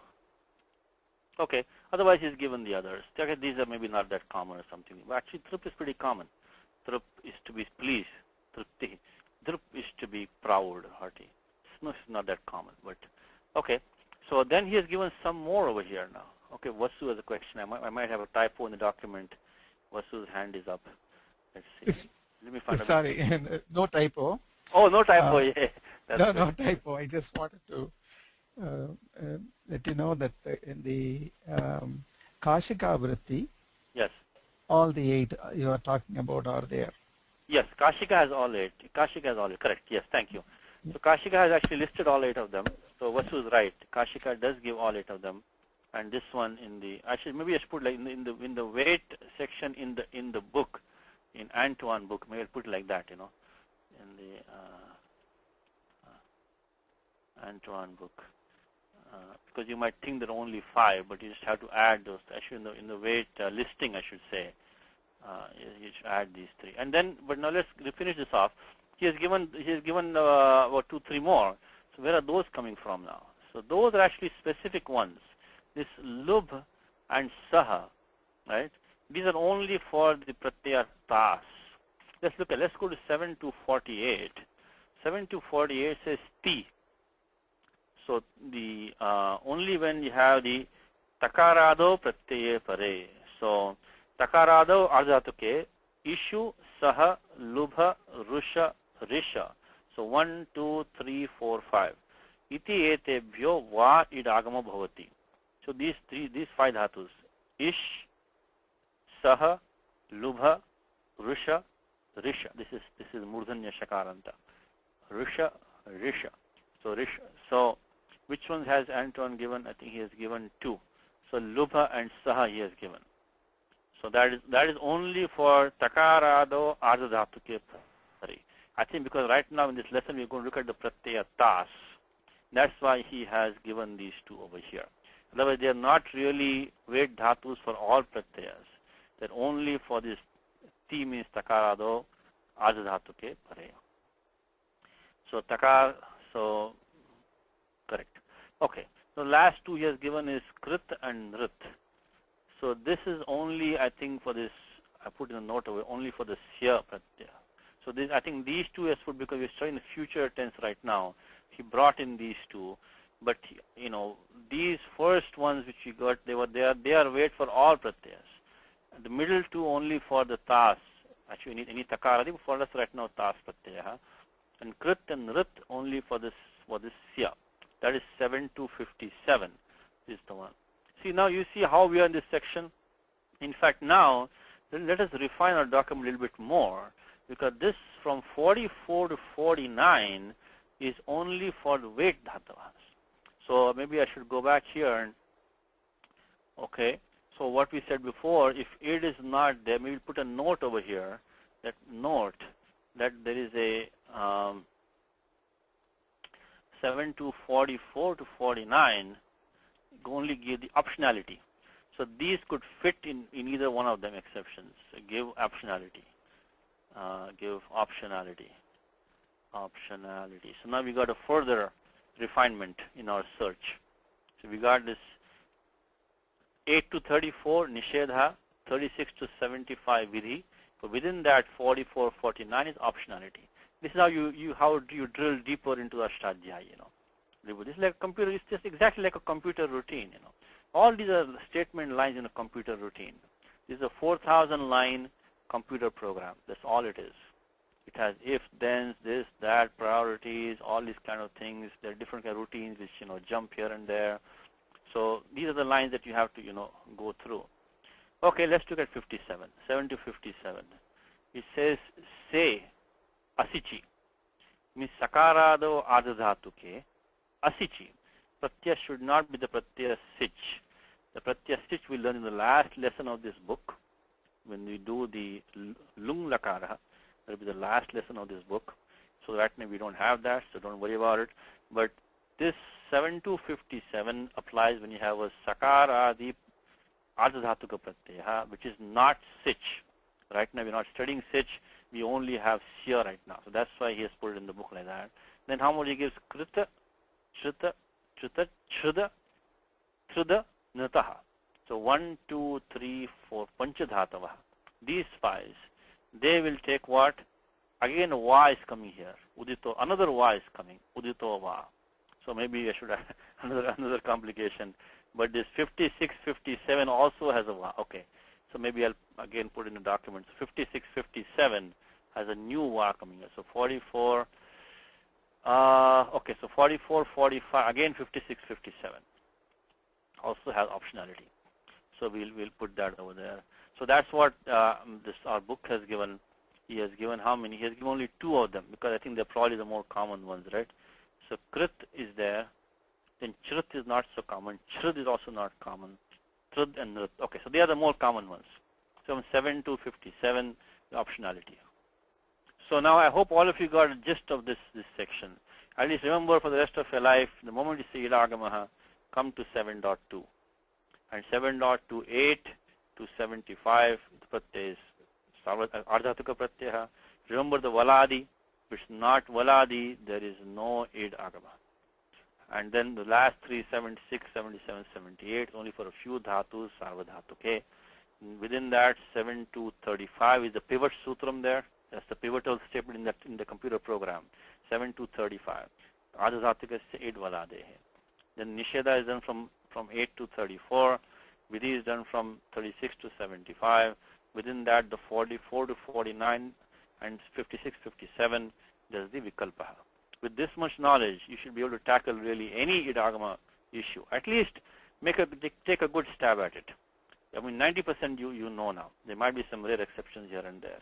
Okay, otherwise he's given the others. Okay, these are maybe not that common or something. But actually drup is pretty common. Drup is to be pleased. Trupti. Drup is to be proud, hearty. Sno is not that common, but okay. So then he has given some more over here now. Okay, Vasu has a question. I might have a typo in the document. Vasu's hand is up. Let's see. Let me find Sorry, no typo. Oh, no typo. Yeah. No typo. I just wanted to let you know that in the Kashika Vritti, Yes. all the 8 you are talking about are there. Yes, Kashika has all 8. Kashika has all 8. Correct. Yes, thank you. So Kashika has actually listed all 8 of them. So Vasu is right. Kashika does give all 8 of them, and this one in the actually maybe I should put like in the weight section in the book, in Antoine Book. Maybe I'll put it like that, in the Antoine Book, because you might think there are only 5, but you just have to add those. Actually, in the weight listing, I should say, you should add these 3. And then, but now let's finish this off. He has given about 2, 3 more. So where are those coming from now? So those are actually specific ones. This lubh and saha, right? These are only for the pratyaya tas. Let's go to 7 to 48. 7 to 48 says ti. So the only when you have the takarado pratyaye pare. So takarado ardhatuke ishu saha lubha rusha risha. So 1, 2, 3, 4, 5. Iti etebhyo va idagama bhavati. So these 5 dhatus. Ish, saha, lubha, rusha, risha. This is murdhanya shakaranta. Rusha, risha. So risha. So which one has Antoine given? I think he has given 2. So lubha and saha he has given. So that is only for takarado ardhatuke pare. I think because right now in this lesson we're going to look at the pratyaya tas. That's why he has given these 2 over here. Otherwise they are not really weight dhatus for all pratyayas. They're only for this ti means takarado ardhatuke pare. So correct. Okay. So last 2 he has given is krit and nrit. So this is only, I think, for this, I put in a note away, only for the sya pratyaya. So this, I think these 2 is put because we're studying the future tense right now. He brought in these 2, but these first ones which we got, they are weight for all pratyayas. And the middle 2 only for the tas. Actually, any takaradi for us right now tas pratyaya, and krit and nrit only for this sya. That is 7 to 57 is the one. See, now you see how we are in this section. In fact, now let us refine our document a little bit more, because this from 44 to 49 is only for the weight dhatavas. So maybe I should go back here and, okay, so what we said before, if it is not there, maybe put a note over here, that there is a 7 to 44 to 49 only give the optionality. So these could fit in either one of them exceptions. Give optionality. Give optionality. So now we got a further refinement in our search. So we got this 8 to 34 nishedha, 36 to 75 vidhi. So within that 44, 49 is optionality. This is how you drill deeper into Ashtadhyayi, This is like a computer. It's just exactly like a computer routine, All these are statement lines in a computer routine. This is a 4,000 line computer program. That's all it is. It has if, thens, this, that, priorities, all these kind of things. There are different kind of routines which jump here and there. So these are the lines that you have to go through. Okay, let's look at 57. 7 to 57. It says say asichi means sakarado ardhatuke. Asichi. Pratyaya should not be the pratyaya sich. The pratyaya sich we learn in the last lesson of this book. When we do the lung lakara, that will be the last lesson of this book. So right now we don't have that, so don't worry about it. But this 7257 applies when you have a sakaradi ardhadhatuka pratyaya, which is not sich. Right now we're not studying sich, we only have sya right now. So that's why he has put it in the book like that. Then how much he gives? Krita, shrita, chuta, chruda, truda, nritaha. So 1, 2, 3, 4, panchadhatava. These 5, they will take what? Again, va is coming here. Udito, another va is coming. Udito va. So maybe I should have another complication. But this 56, 57 also has a va. Okay. So maybe I'll again put in the document. 56, 57 has a new va coming here. So 44. Okay. So 44, 45. Again 56, 57 also has optionality. So we'll put that over there. So that's what our book has given. He has given how many? He has given only 2 of them because I think they're probably the more common ones, right? So krit is there. Then chrut is not so common. Chrud is also not common. Trud and nrit. Okay, so they are the more common ones. So from 7 to 57, the optionality. So now I hope all of you got a gist of this section. At least remember for the rest of your life, the moment you see idagamaha, come to 7.2. And 7.28 to 75, the pratyaya is ardhatuka pratyaya. Remember the valadi. If it's not valadi, there is no id agama. And then the last 3, 76, 77, 78, only for a few dhatus, sarvadhatuke. Within that, 7 to 35 is the pivot sutram there. That's the pivotal statement in the computer program. 7 to 35. Ardhadhatuka is id valade. Then nisheda is done from 8 to 34. Vidhi is done from 36 to 75. Within that, the 44 to 49 and 56, 57, there's the vikalpaha. With this much knowledge, you should be able to tackle really any idagama issue. At least take a good stab at it. I mean, 90% you know now. There might be some rare exceptions here and there.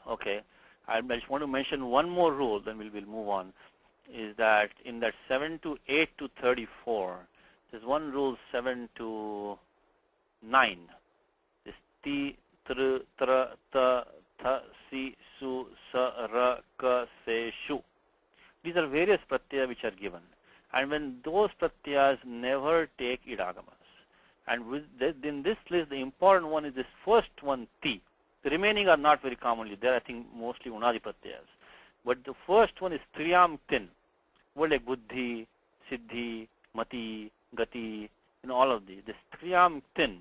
Okay, I just want to mention one more rule, then we'll move on. Is that in that 7 to 8 to 34, there's one rule 7 to 9. This ti, tr, tra, ta, tha, si, su, sa, ra, ka, se, shu. These are various pratyas which are given. And when those pratyas never take idagamas. And in this list, the important one is this first one, ti. The remaining are not very commonly there. I think mostly unadi pratyas. But the first one is triyam tin. Word like buddhi, siddhi, mati, gati, all of these. This triyam tin,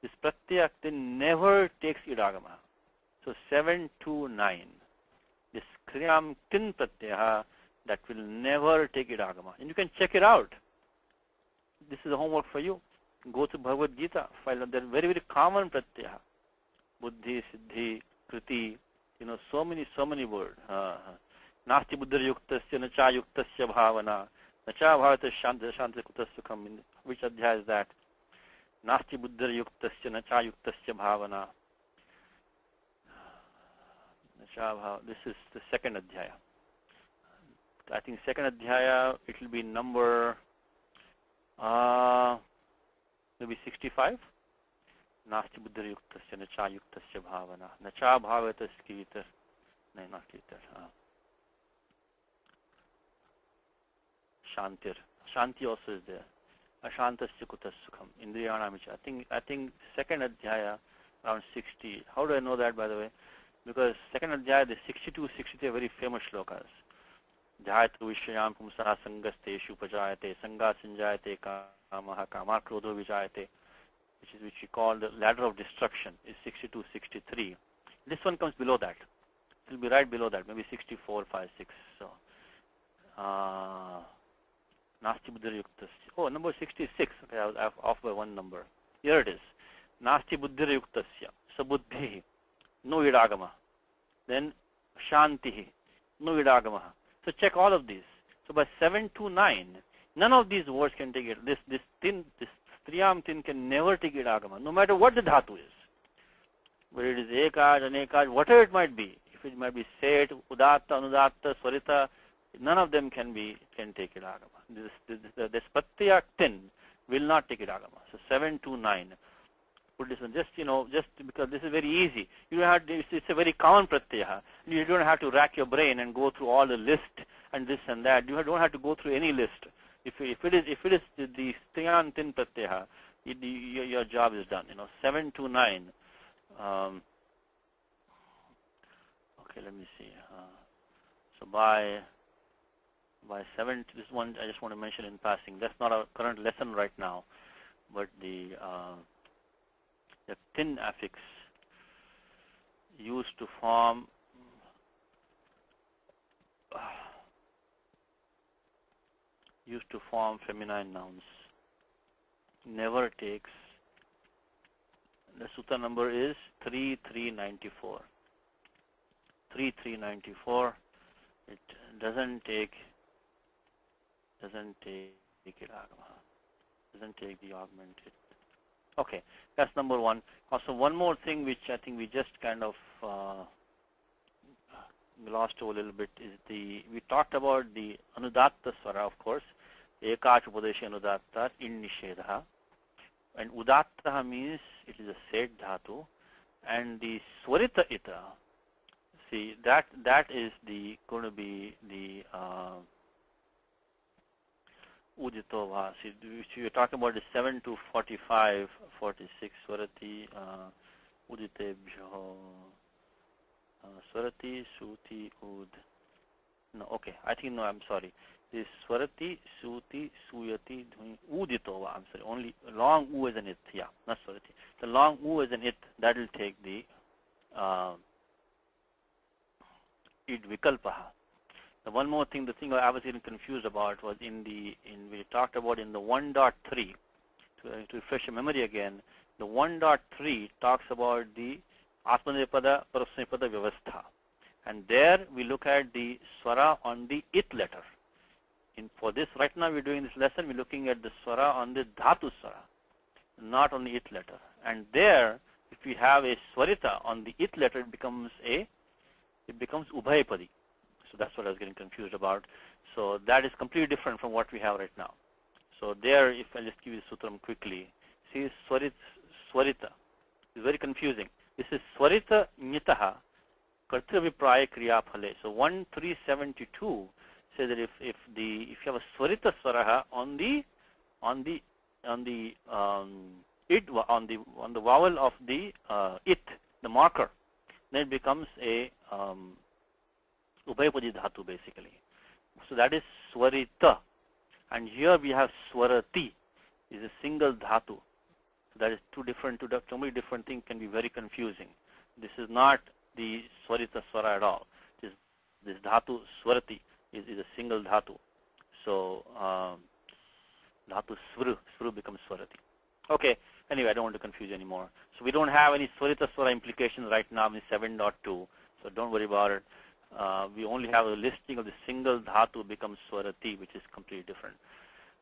this pratyaya tin never takes idagama. So 7 to 9. This triyam tin pratyaya that will never take idagama. And you can check it out. This is a homework for you. Go to Bhagavad Gita. They're very, very common pratyaya. Buddhi, siddhi, kriti, so many words. Nasti buddhir yuktasya, nacha yuktasya bhavana, nacha bhavata shanti kutas sukham. Which adhyaya is that? Nasti buddhir yuktasya, nacha yuktasya bhavana. This is the second adhyaya. I think second adhyaya, it will be number maybe 65. Nasti buddhir yuktasya, nacha yuktasya bhavana, nacha bhavata skita. No, not kita. Shantir. Shanti also is there. Ashantasya kutas sukham. Indriyanamicha. I think second adhyaya around 60. How do I know that, by the way? Because second adhyaya, the 62, 63 are very famous shlokas. Jhayatu vishayam pumsaha sangasteshu pajayate sangat sanjayate kamaha kamar krodho vijayate, which we call the ladder of destruction, is 62, 63. This one comes below that. It will be right below that, maybe 64, 5, 6. So, Nasti buddhir yuktasya. Oh, number 66. Okay, I was off by one number. Here it is. Nasti buddhir yuktasya. Sabuddhi. No idagama. Then shanti. No idagama. So check all of these. So by 7 to 9, none of these words can take it. This triyam tin can never take idagama, no matter what the dhatu is. Whether it is ekaj, anekaj, whatever it might be. If it might be set, udatta, anudatta, swarita, none of them can take idagama. This pratyaya tin will not take idagama. So 7 to 9. put this one, just, just because this is very easy. You don't have to, it's a very common pratyaya. You don't have to rack your brain and go through all the list and this and that. You don't have to go through any list. If it is the Striyantin pratyaya, your job is done. 7 to 9. Okay, let me see. So by 7, this one I just want to mention in passing. That's not a current lesson right now, but the tin affix used to form feminine nouns never takes. The sutta number is 3394. 3394. It doesn't take it agama. Doesn't take the augmented. Okay, that's number one. Also, one more thing which I think we just kind of glossed over a little bit is we talked about the anudatta swara, of course, ekacha upadesha anudatta in nishedha, and udatta means it is a said dhatu, and the swarita ita, see that is going to be the uditova. See, you're talking about the 7 to 45, 46 swarati uditebhyo. Swarati, Suti, Ud. No, okay. I think, no, I'm sorry. This Swarati, Suti, Suyati, Uditova. I'm sorry. Only long U as an it. Yeah, not Swarati. The long U as an it, that will take the id vikalpaha. The one more thing, the thing I was getting confused about was we talked about in the 1.3, to refresh your memory again, the 1.3 talks about the Atmanepada, Parasnepada Vyavastha. And there we look at the swara on the it letter. For this, right now we're doing this lesson, we're looking at the swara on the dhatu swara, not on the it letter. And there, if we have a swarita on the it letter, it becomes ubhayapadi. So that's what I was getting confused about. So that is completely different from what we have right now. So there, if I just give you the sutram quickly, see swarita. It's very confusing. This is Swarita Nitaha Kartravipray Kriya Phale. So 1372 says that if you have a Swarita Swaraha on the vowel of the it, the marker, then it becomes a Ubhayapadi Dhatu basically. So that is Swarita. And here we have Swarati, is a single Dhatu. That is two many different things, can be very confusing. This is not the Swarita Swara at all. This Dhatu Swarati is a single Dhatu. So Dhatu Svru becomes Swarati. Okay, anyway, I don't want to confuse anymore. So we don't have any Swarita Swara implications right now in 7.2, so don't worry about it. We only have a listing of the single Dhatu becomes Swarati, which is completely different.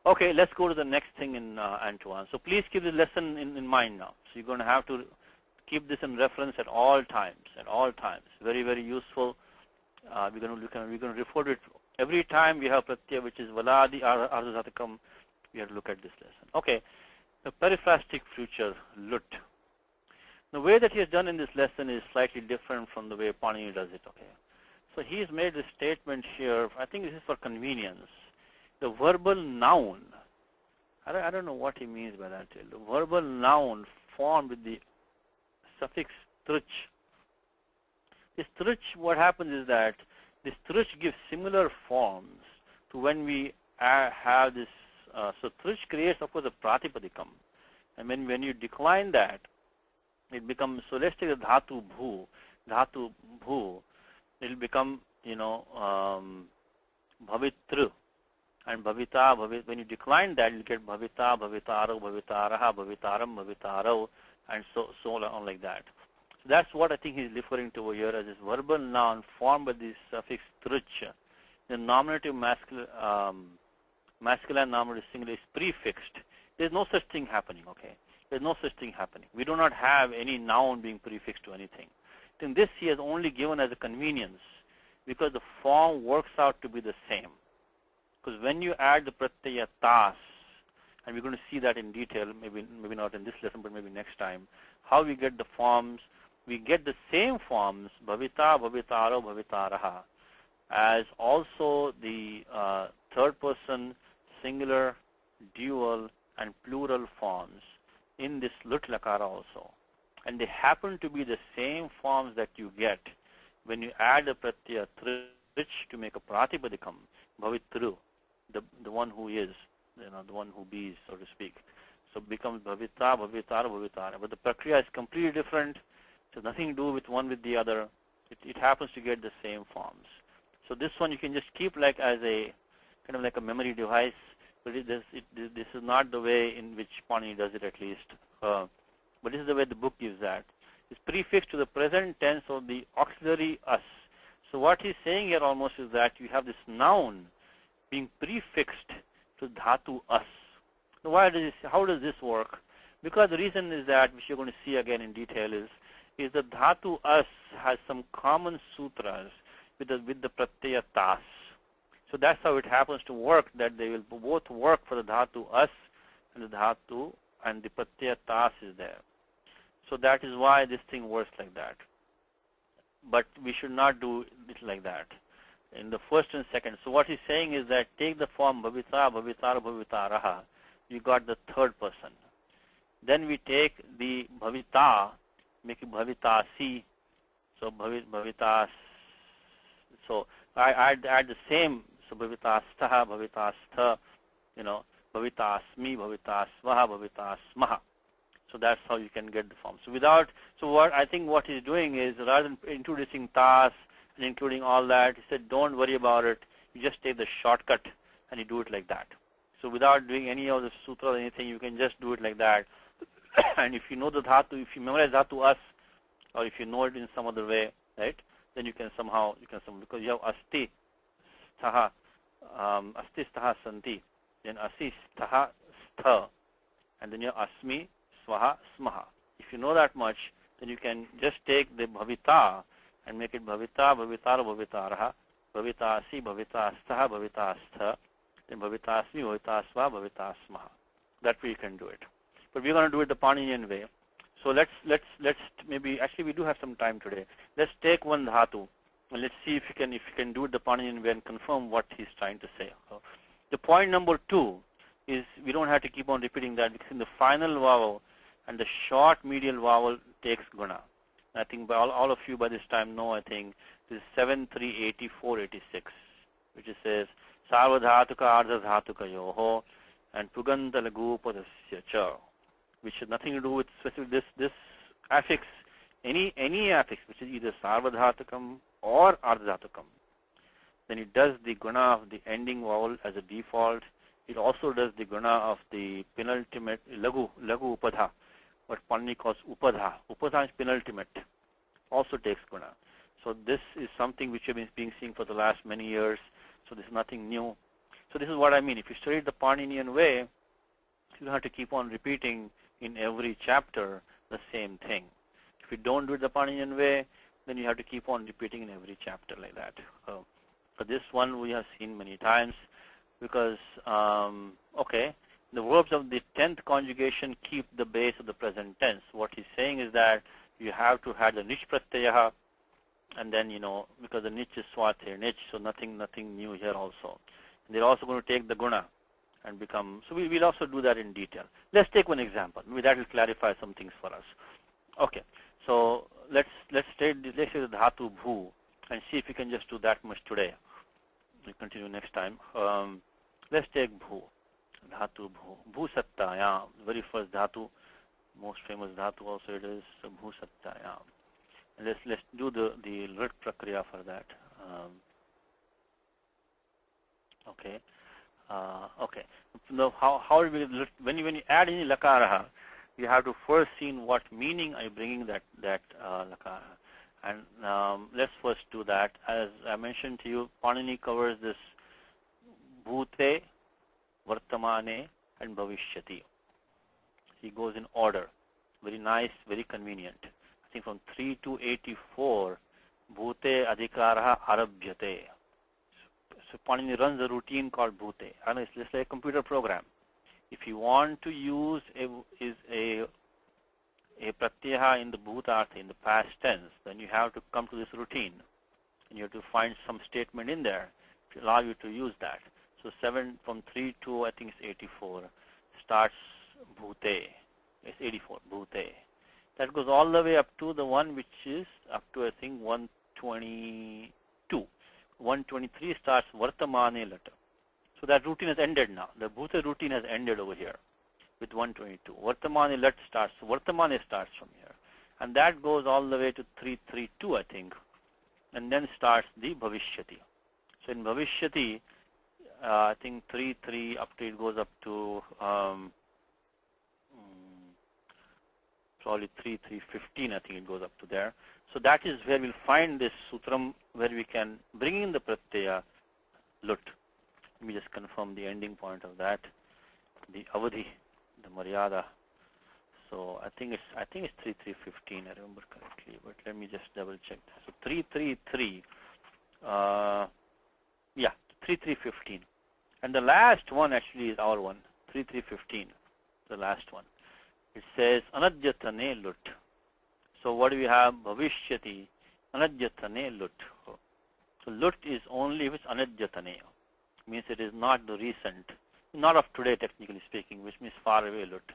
Okay, let's go to the next thing in Antoine. So please keep the lesson in mind now. So you're going to have to keep this in reference at all times. Very, very useful. We're going to refer to it every time we have pratyaya, which is valadi ardhasatakam. We have to look at this lesson. Okay, the periphrastic future lut. The way that he has done in this lesson is slightly different from the way Panini does it. Okay, so he's made this statement here. I think this is for convenience. The verbal noun, I don't know what he means by that. The verbal noun formed with the suffix truch. This truch, what happens is that this truch gives similar forms to when we have this, so truch creates, of course, a pratipadikam. And when you decline that, it becomes, so let's take the dhatu bhu, it will become, bhavitru. And bhavita, when you decline that, you get bhavita, bhavitaro, bhavitaraha, bhavitaram, bhavitarao, and so on like that. So that's what I think he's referring to over here as this verbal noun formed by this suffix truch. The nominative masculine nominative singular is prefixed. There's no such thing happening, okay? There's no such thing happening. We do not have any noun being prefixed to anything. Then this he has only given as a convenience because the form works out to be the same. Because when you add the pratyaya tas, and we're going to see that in detail, maybe not in this lesson, but maybe next time, how we get the forms. We get the same forms, bhavita, bhavitaro, bhavitaraha, as also the third person, singular, dual, and plural forms in this lut lakara also. And they happen to be the same forms that you get when you add a pratyaya trich to make a pratipadikam, bhavitru, the one who is, the one who be, so to speak. So it becomes bhavita, bhavitara, bhavitara. But the prakriya is completely different. It has nothing to do with one with the other. It happens to get the same forms. So this one you can just keep like as a kind of like a memory device, but this is not the way in which Panini does it, at least. But this is the way the book gives that. It's prefixed to the present tense of the auxiliary us. So what he's saying here almost is that you have this noun being prefixed to dhatu us. Now how does this work? Because the reason is that, which you're going to see again in detail, is the dhatu us has some common sutras with the pratyaya tas. So that's how it happens to work, that they will both work for the dhatu us and the dhatu, and the pratyaya tas is there. So that is why this thing works like that. But we should not do it like that in the first and second. So what he's saying is that take the form bhavita, bhavitara, bhavitaraha. You got the third person. Then we take the bhavita, make it bhavitasi. So bhavitas. So I add the same. So bhavitastaha, bhavitastha, bhavitasmi, bhavitasvaha, bhavitasmaha. So that's how you can get the form. So what he's doing is, rather than introducing tas and including all that, he said, don't worry about it. You just take the shortcut and you do it like that. So without doing any of the sutra or anything, you can just do it like that. And if you know the dhatu, if you memorize dhatu us, or if you know it in some other way, right, then you can somehow, because you have asti, sthaha, asti, sthaha, santi, then asi, sthaha, stha, and then you have asmi, swaha, smaha. If you know that much, then you can just take the bhavita and make it bhavita, bhavitara, bhavitaraha, bhavitasi, bhavitastaha, bhavitastha, then bhavitasmi, bhavitasva, bhavitasmaha. That way you can do it. But we're going to do it the Paninian way. So let's maybe, actually we do have some time today. Let's take one dhatu and let's see if you can do it the Paninian way and confirm what he's trying to say. So the point number 2 is we don't have to keep on repeating that, because in the final vowel and the short medial vowel takes guna. I think by all of you by this time know, I think this is 738486, which it says sarvadhatuka ardhadhatuka yoho and puganta lagupadasya cha, which has nothing to do with specific this affix, any affix which is either sarvadhatukam or ardhadhatukam. Then it does the guna of the ending vowel as a default. It also does the guna of the penultimate lagu upadha, what Panini calls upadha. Upadha is penultimate, also takes guna. So this is something which you've been seeing for the last many years. So this is nothing new. So this is what I mean. If you study the Paninian way, you have to keep on repeating in every chapter the same thing. If you don't do it the Paninian way, then you have to keep on repeating in every chapter like that. So this one we have seen many times, because, okay, the verbs of the 10th conjugation keep the base of the present tense. What he's saying is that you have to have the nich pratyaha, and then, because the nich is swate, nich, so nothing new here also. And they're also going to take the guna and become, so we'll also do that in detail. Let's take one example. Maybe that will clarify some things for us. Okay, so let's say the dhatu bhu and see if we can just do that much today. We'll continue next time. Let's take bhu, dhatu bhu, bhu sattayam, very first dhatu, most famous dhatu also it is, so bhu sattayam. And let's do the lit prakriya for that. Okay. Okay. Now, how do we, when you add any lakaraha, you have to first see what meaning are you bringing that lakara. And let's first do that. As I mentioned to you, Panini covers this bhute, vartamane, and bhavishyati. He goes in order. Very nice, very convenient. I think from 3 to 84, bhute adhikaraha arabhyate. So Panini runs a routine called bhute. I mean, it's just like a computer program. If you want to use a pratyaya in the bhutartha, in the past tense, then you have to come to this routine. And you have to find some statement in there to allow you to use that. So 7 from 3 to, I think it's 84, starts bhute. It's 84, bhute. That goes all the way up to the one which is up to, I think, 122. 123 starts vartamane lata. So that routine has ended now. The bhute routine has ended over here with 122. Vartamane lat starts. Vartamane starts from here. And that goes all the way to 332, I think. And then starts the bhavishyati. So in bhavishyati, I think 3 up to it goes up to probably 3:15. I think it goes up to there. So that is where we'll find this sutram where we can bring in the pratyaya lut. Let me just confirm the ending point of that, the avadhi, the maryada. So I think it's 3:15. I remember correctly, but let me just double check that. So 333. Yeah, 3:15. And the last one actually is our one, 3:15, the last one. It says anadhyatane lut. So what do we have? Bhavishyati anadhyatane lut. So lut is only if it's anadhyatane. Means it is not the recent, not of today technically speaking, which means far away lut.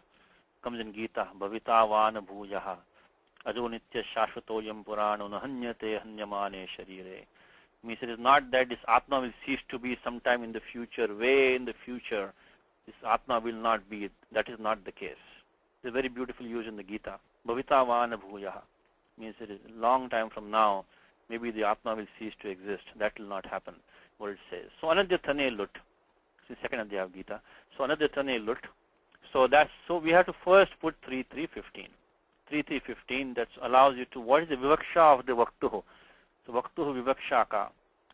Comes in Gita, bhavita vana bhujaha ajo nitya shashvatoyam purano nahanyate hanyamane sharire. Means it is not that this Atma will cease to be sometime in the future, way in the future. This Atma will not be. That is not the case. It's a very beautiful use in the Gita. Bhavita vana bhujaha. Means it is a long time from now, maybe the Atma will cease to exist. That will not happen, what it says. So anadhyatane lut. This is second adhyaya of Gita. So anadhyatane lut. So we have to first put 3:15. 3:15 that allows you to, what is the vivaksha of the vaktuhu? So vaktuhu vivakshaka.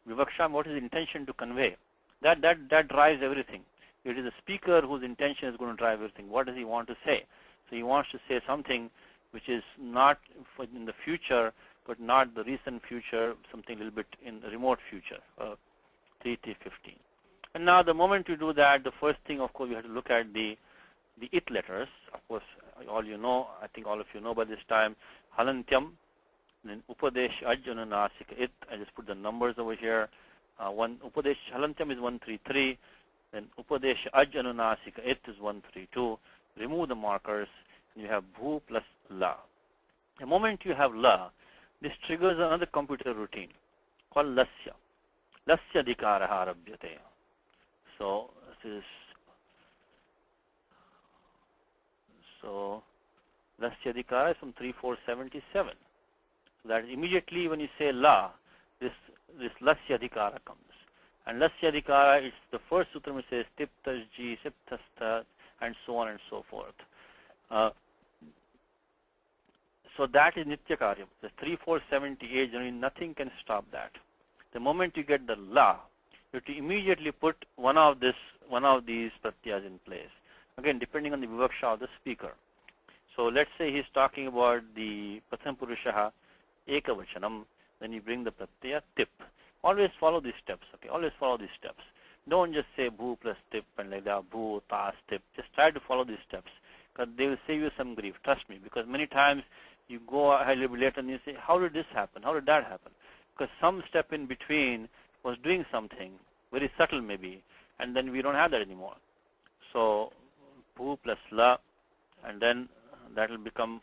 Vivaksha, what is the intention to convey? That drives everything. It is the speaker whose intention is going to drive everything. What does he want to say? So he wants to say something which is not in the future, but not the recent future, something a little bit in the remote future. 3:15. And now the moment you do that, the first thing, of course, you have to look at the it letters. Of course, all you know, I think all of you know by this time, halantyam, then upadesh ajjananasika it. I just put the numbers over here. One upadesh halantyam is 133, then upadesh ajjananasika it is 132. Remove the markers, and you have bhu plus la. The moment you have la, this triggers another computer routine called lasya. Lasya dikaraha arabhyate. So this is lasya dikara is from 3477. So that is immediately when you say la, this lasya dikara comes. And lasya dikara is the first sutra which says tiptasji, siptasta, and so on and so forth. So that is nitya karyam. The 3478, generally nothing can stop that. The moment you get the la, you have to immediately put one of these pratyas in place. Again, depending on the vivaksha of the speaker. So let's say he's talking about the pratham purushaha ekavachanam, then you bring the pratyaya tip. Always follow these steps, okay? Always follow these steps. Don't just say bhu plus tip and like that, bhu, tas, tip. Just try to follow these steps, because they will save you some grief, trust me. Because many times you go a little bit later and you say, how did this happen? How did that happen? Because some step in between was doing something, very subtle maybe, and then we don't have that anymore. So bhu plus la, and then that will become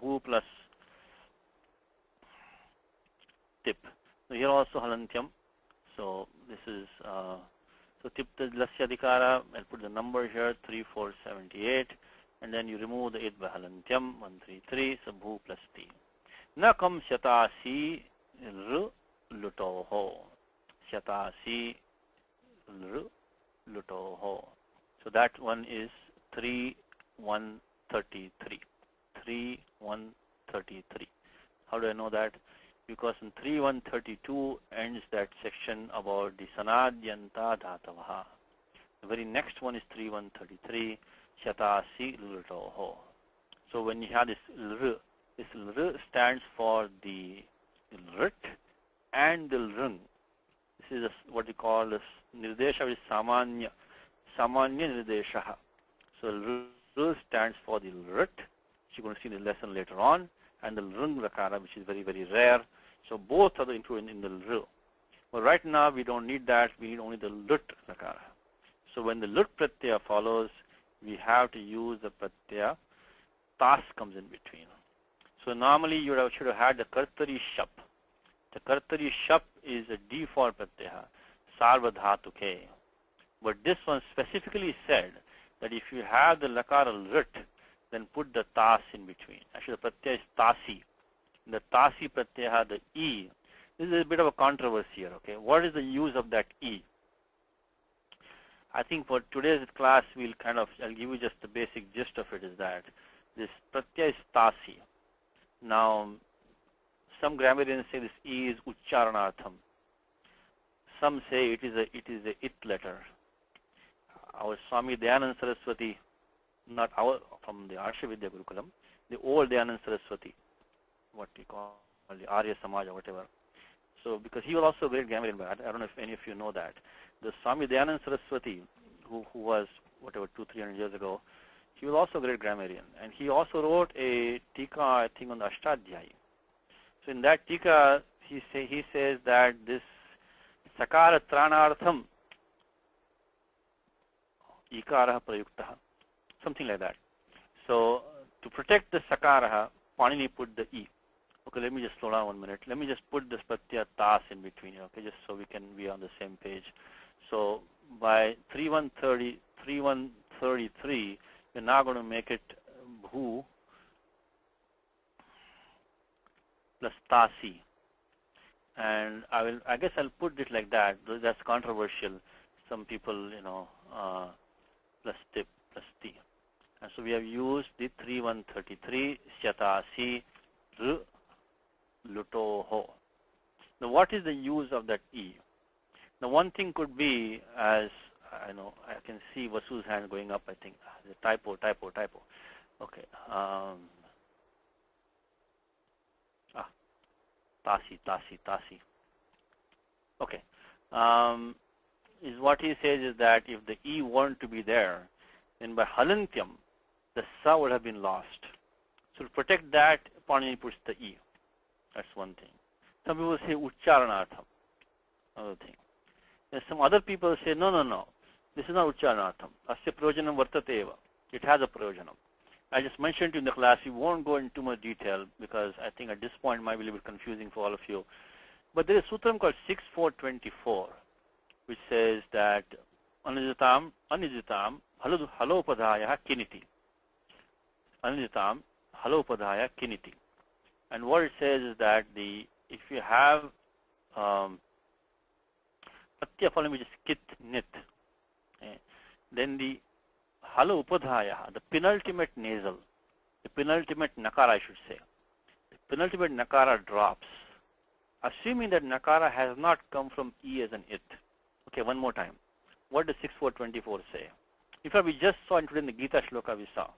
bhu plus tip. So here also halantyam. So this is, so tip the lasya dikara, I'll put the number here, 3478, and then you remove the it by halantyam, 133, so bhu plus ti. Nakam shatasi r lutoho. Shatasi r lutoho. So that one is 3133. 3133. How do I know that? Because in 3132 ends that section about the sanadyanta dhatavaha. The very next one is 3133, shatasi lutoho. So when you have this l stands for the rit and the lrung. This is what we call this nirdesha, which is samanya nirdesha. So R stands for the rit, which you're going to see in the lesson later on, and the rung lakara, which is very, very rare. So both are included in the R. But right now we don't need that. We need only the lut lakara. So when the lut pratyaya follows, we have to use the pratyaya. Tas comes in between. So normally you should have had the kartari shap. The kartari shap is a default pratyaya, sarvadhatuke. But this one specifically said that if you have the lakara rit, then put the tas in between. Actually the pratyaya is tasi. The tasi pratyaya, the e. This is a bit of a controversy here, okay? What is the use of that e? I think for today's class, I'll give you just the basic gist of it is that this pratyaya is tasi. Now, some grammarians say this e is ucharanartham. Some say it is a it letter. Our Swami Dayananda Saraswati, not our, from the Arsha Vidya Gurukulam, the old Dayananda Saraswati, what we call the Arya Samaj or whatever. So, because he was also a great grammarian, but I don't know if any of you know that. The Swami Dayananda Saraswati, who was, whatever, 200-300 years ago, he was also a great grammarian. And he also wrote a tika, I think, on the Ashtadhyayi. So in that tika, he says that this sakara tranartham ikaraha prayuktaha, something like that. So to protect the sakaraha, Panini put the e. Okay, let me just slow down 1 minute. Let me just put this pratyaya tas in between here, okay, just so we can be on the same page. So by 3133, we're now going to make it bhu plus tasi. And I guess I'll put it like that. That's controversial. Some people, plus tip plus t. And so we have used the 3133 syatasi r lutoho. Now what is the use of that e? Now one thing could be, as I know, I can see Vasu's hand going up, I think. The typo. Okay. Tasi. Okay. Is what he says is that if the e weren't to be there, then by halantyam, the sa would have been lost. So to protect that, Panini puts the e. That's one thing. Some people say ucharanartham. Another thing. And some other people say, no. This is not ucharanartham. Asya prayojanam vartate eva. It has a prayojanam. I just mentioned in the class, we won't go into too much detail because I think at this point it might be a little bit confusing for all of you. But there is a sutram called 6424, which says that anijitam halopadhaya kiniti. Anijitam halopadhaya kiniti. And what it says is that if you have pratyaya following which is kit nit, then the halo upadhaya, the penultimate nasal, the penultimate nakara I should say, the penultimate nakara drops, assuming that nakara has not come from e as an it. Okay, one more time. What does 6424 say? In fact, we just saw in the Gita shloka we saw.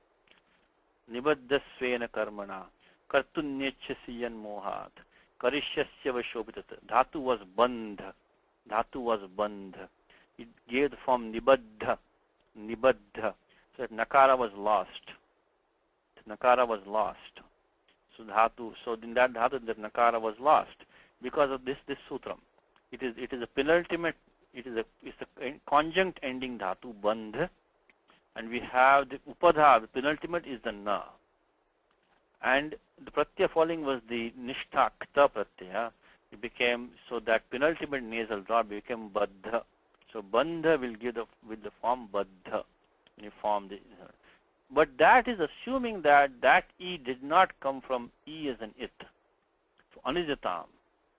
Nibaddha svena karmana kartunyechasiyan mohat karishyasya vashobitat. Dhatu was bandha. It gave the form nibaddha. So that nakara was lost. So in that dhatu, the nakara was lost because of this sutram. It is a penultimate. It's a conjunct ending dhatu bandh, and we have the upadha. The penultimate is the na, and the pratyaya following was the nishtha kta pratyaya. It became, so that penultimate nasal drop became baddha. So bandha will give with the form baddha. When you form the, but that is assuming that e did not come from e as an it. So anijatam.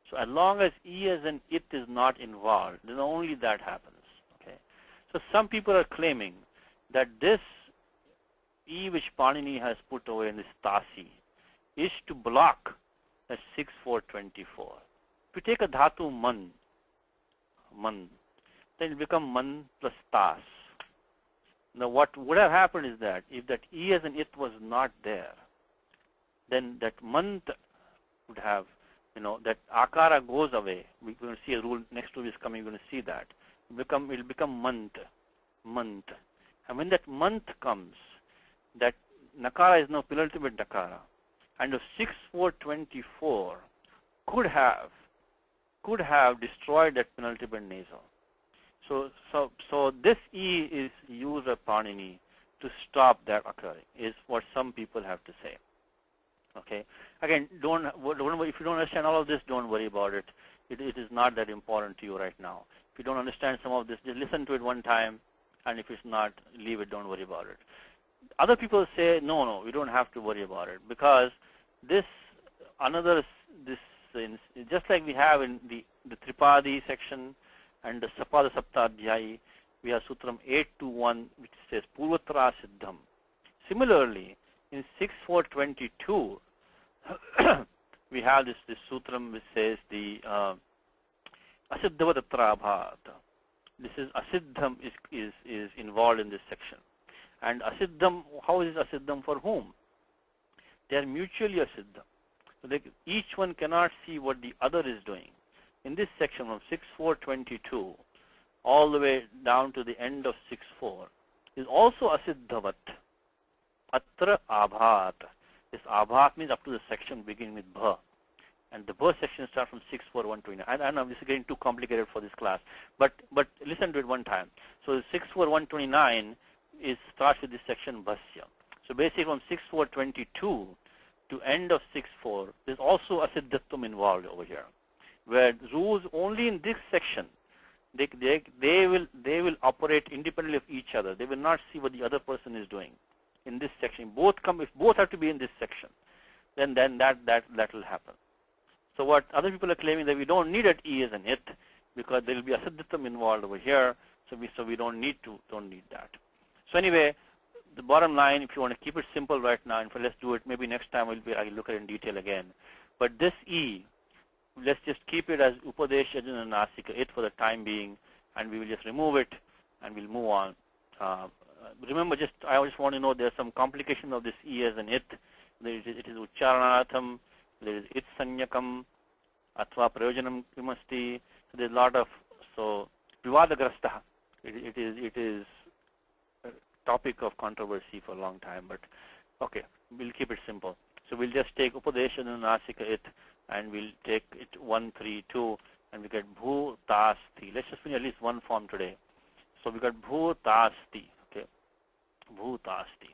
So as long as e as an it is not involved, then only that happens. Okay. So some people are claiming that this e which Panini has put away in this tasi is to block that 6424. If you take a dhatu man, then it becomes man plus tas. Now what would have happened is that if that e as an it was not there, then that mant would have, that akara goes away. We're going to see a rule next to this coming. You're going to see that. It will become mant. And when that month comes, that nakara is now penultimate nakara. And the 6-4-24 could have destroyed that penultimate nasal. So this E is used by Panini to stop that occurring, is what some people have to say. Okay. Again, don't worry, if you don't understand all of this, don't worry about it. It is not that important to you right now. If you don't understand some of this, just listen to it one time, and if it's not, leave it. Don't worry about it. Other people say, no, we don't have to worry about it, because this just like we have in the Tripadi section and the Sapada Saptadhyayi, we have Sutram 821, which says Purvatra Siddham. Similarly, in 6-4-22, we have this Sutram which says the Asiddhavatatra Abhat. This is Asiddham is involved in this section. And Asiddham, how is Asiddham for whom? They are mutually Asiddham. So each one cannot see what the other is doing. In this section from 6-4-22 all the way down to the end of 6-4 is also Asiddhavat. Atra Abhat. This Abhat means up to the section beginning with Bha. And the Bha section starts from 6-4-129. I know this is getting too complicated for this class, but listen to it one time. So 6-4-129 starts with this section Bhasya. So basically from 6-4-22 to end of 6-4, there's also Asiddhatvam involved over here, where rules only in this section, they will operate independently of each other. They will not see what the other person is doing. In this section, if both have to be in this section, then that will happen. So what other people are claiming that we don't need an E as an it, because there will be Asiddhatam involved over here, so we don't need that. So anyway, the bottom line, if you want to keep it simple right now, and let's do it, maybe next time I'll look at it in detail again. But this E, let's just keep it as Upadesha Ajna Nasika, it for the time being, and we will just remove it, and we'll move on. Remember, I just want to know there's some complication of this E as an it. It is Ucharanatham, there is it Sanyakam, Atva Prayojanam Kimasti. So there's a lot of, Vivadagrastha. It is a topic of controversy for a long time, but okay, we'll keep it simple. So we'll just take Upadesha and Nasika it, and we'll take it 1, 3, 2, and we get Bhu Tasti. Let's just finish at least one form today. So we got Bhu Tasti. Okay, Bhu Tasti.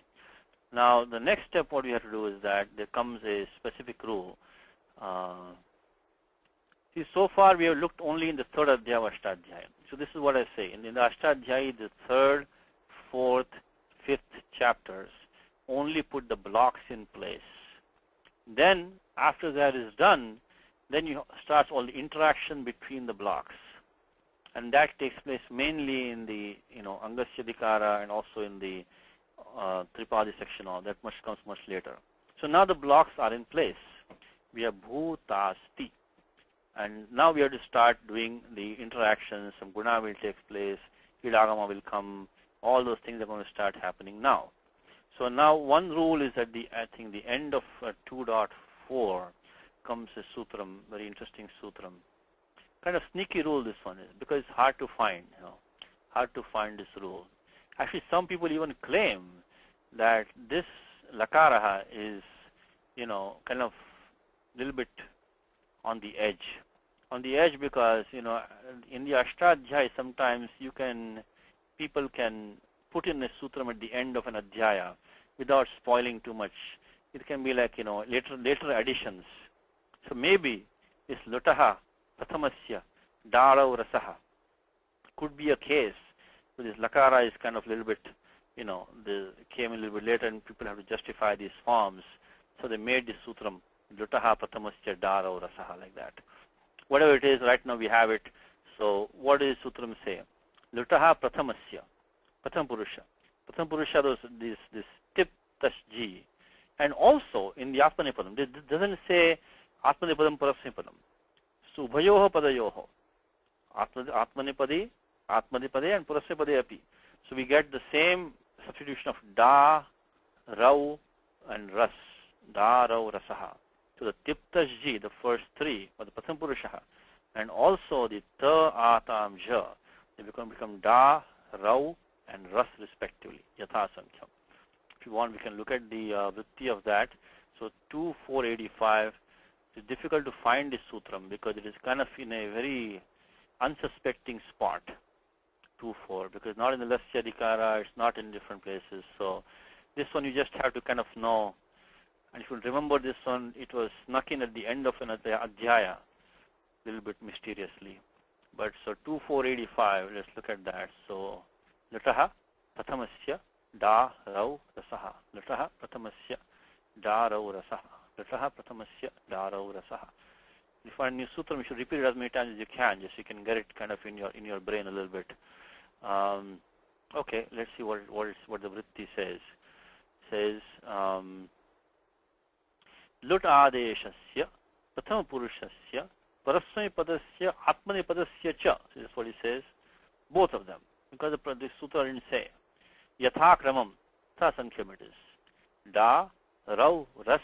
Now the next step, what we have to do is that there comes a specific rule. See, so far we have looked only in the third Adhyaya of Ashtadhyaya. So this is what I say. In the Ashtadhyaya, the third, fourth, fifth chapters only put the blocks in place. Then, after that is done, then you start all the interaction between the blocks. And that takes place mainly in the, Angasya Dikara and also in the Tripadi section. All that comes much later. So now the blocks are in place. We have Bhutasti. And now we have to start doing the interactions. Some guna will take place. Hidagama will come. All those things are going to start happening now. So now one rule is at the end of 2.4 comes a sutram, very interesting sutram. Kind of sneaky rule this one is, because it's hard to find, hard to find this rule. Actually, some people even claim that this lakaraha is, kind of a little bit on the edge. On the edge because, in the Ashtadhyaya sometimes people can put in a sutram at the end of an adhyaya without spoiling too much. It can be like, later additions. So maybe this lutaha, prathamasya, darav rasaha could be a case where this lakara is kind of a little bit, came a little bit later and people have to justify these forms. So they made this sutram, lutaha, prathamasya, darav rasaha, like that. Whatever it is, right now we have it. So what does sutram say? Lutaha prathamasya, pratham purusha. Pratham purusha, this tip tasji. And also in the Atmanipadam, it doesn't say Atmanipadam parasnipadam. So ubhayoho padayoho. Atmanipadi, Atmanipade and Purasnipade api. So we get the same substitution of da, rau and ras. Da, rau, rasaha. So the tiptajji, the first three, or the pratham purushaha, and also the ta, atam, ja, they become da, rau, and ras respectively, yatha sankhya. If you want, we can look at the vritti of that. So 2,485. It's difficult to find this sutram because it is kind of in a very unsuspecting spot. 2,4, because not in the lasya adhikara, it's not in different places. So this one you just have to kind of know. And if you remember this one, it was snuck in at the end of an adhyaya, a little bit mysteriously. But so 2,485, let's look at that. So lataha prathamasya da rau rasaha. Lataha prathamasya da rau rasaha. Lataha prathamasya da rau rasaha. If you find a new sutram, you should repeat it as many times as you can, just so you can get it kind of in your brain a little bit. Okay, let's see what the vritti says. It says lut adeshasya prathama purushasya parasmai padasya atmani padasya cha. That's what he says. Both of them, because the sutra didn't say. Yatha kramam, tha sankhya it is. Da, rau, ras,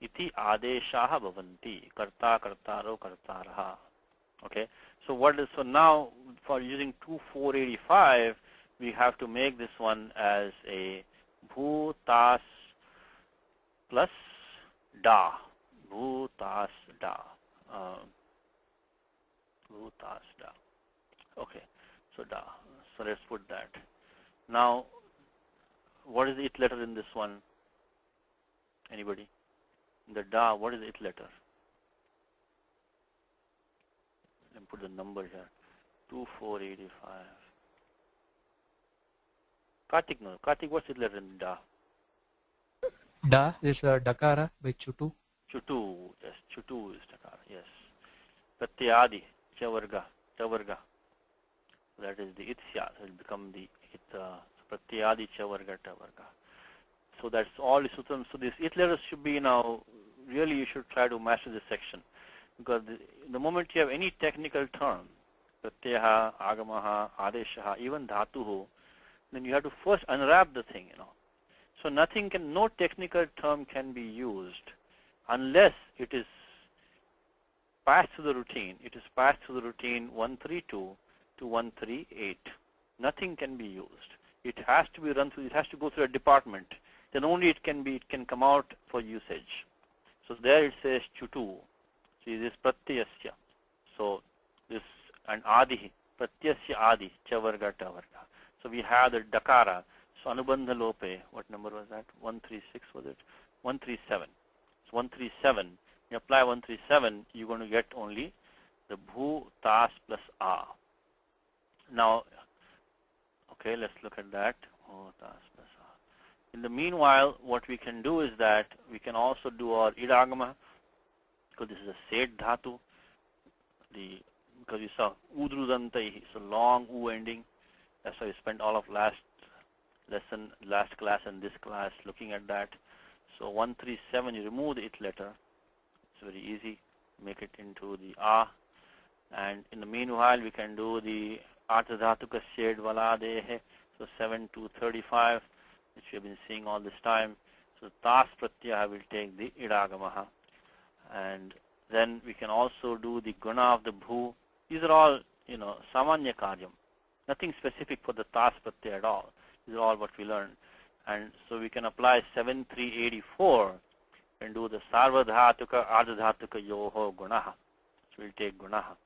iti adeshaha bhavanti. Karta, kartaro, kartaraha. Okay. So now for using 2,485, we have to make this one as a bhutas plus da. Bhutas da. Bhutas da. Okay. So da. So let's put that. Now, what is the it letter in this one? Anybody? In the da, what is the it letter? Let me put the number here. 2,485. Kartik, no. Kartik, what's it letter in da? Da is dakara by chutu. Chutu, yes. Chutu is dakara, yes. Pratyadi, chavarga. That is the itsya. So it will become the it. Pratyadi, chavarga, tavarga. So that's all the sutrams. So these it letters should be now, really you should try to master this section. Because the moment you have any technical term, pratyaha, agamaha, adeshaha, even dhatuhu, then you have to first unwrap the thing, So no technical term can be used unless it is passed through the routine. It is passed through the routine 132 to 138. Nothing can be used. It has to be run through, it has to go through a department. Then only it can come out for usage. So there it says chutu. See this pratyasya. So this and adi, pratyasya adi, chavarga tavarga. So we have the dakara. So anubandha lope, what number was that? 136 was it? 137. So 137, you apply 137, you're going to get only the bhu, tas plus a. Now, okay, let's look at that. Oh, tas plus a. In the meanwhile, what we can do is that we can also do our idagama, because this is a sed dhatu. Because you saw udrudantai, it's a long u ending. That's why we spent all of last class and this class looking at that. So 137, you remove the it letter. It's very easy. Make it into the a. And in the meanwhile, we can do the arthadhatuka sed valadehe. So 7 to 35, which we have been seeing all this time. So tas pratyaha will take the idagamaha. And then we can also do the guna of the bhu. These are all, samanya karyam. Nothing specific for the tas pratyaya at all. These are all what we learned. And so we can apply 7384 and do the sarvadhatuka ardhadhatuka yoho gunaha. So we'll take gunaha.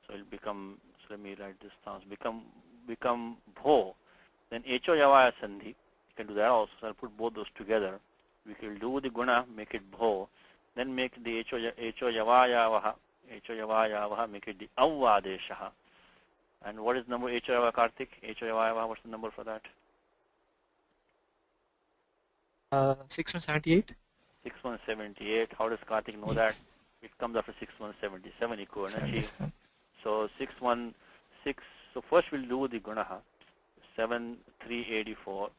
So it'll become, so let me write this down. So become bho. Then echo yavaya sandhi. You can do that also. So I'll put both those together. We will do the guna, make it bho. Then make the echo yavaya vaha, make it the avvadeshaha. And what is number echo yavaya, Kartik? Echo yavaya vaha, what's the number for that? 6178. 6178. How does Kartik know that? It comes after 6177 equal energy. So 616. So first we'll do the gunaha. 7384.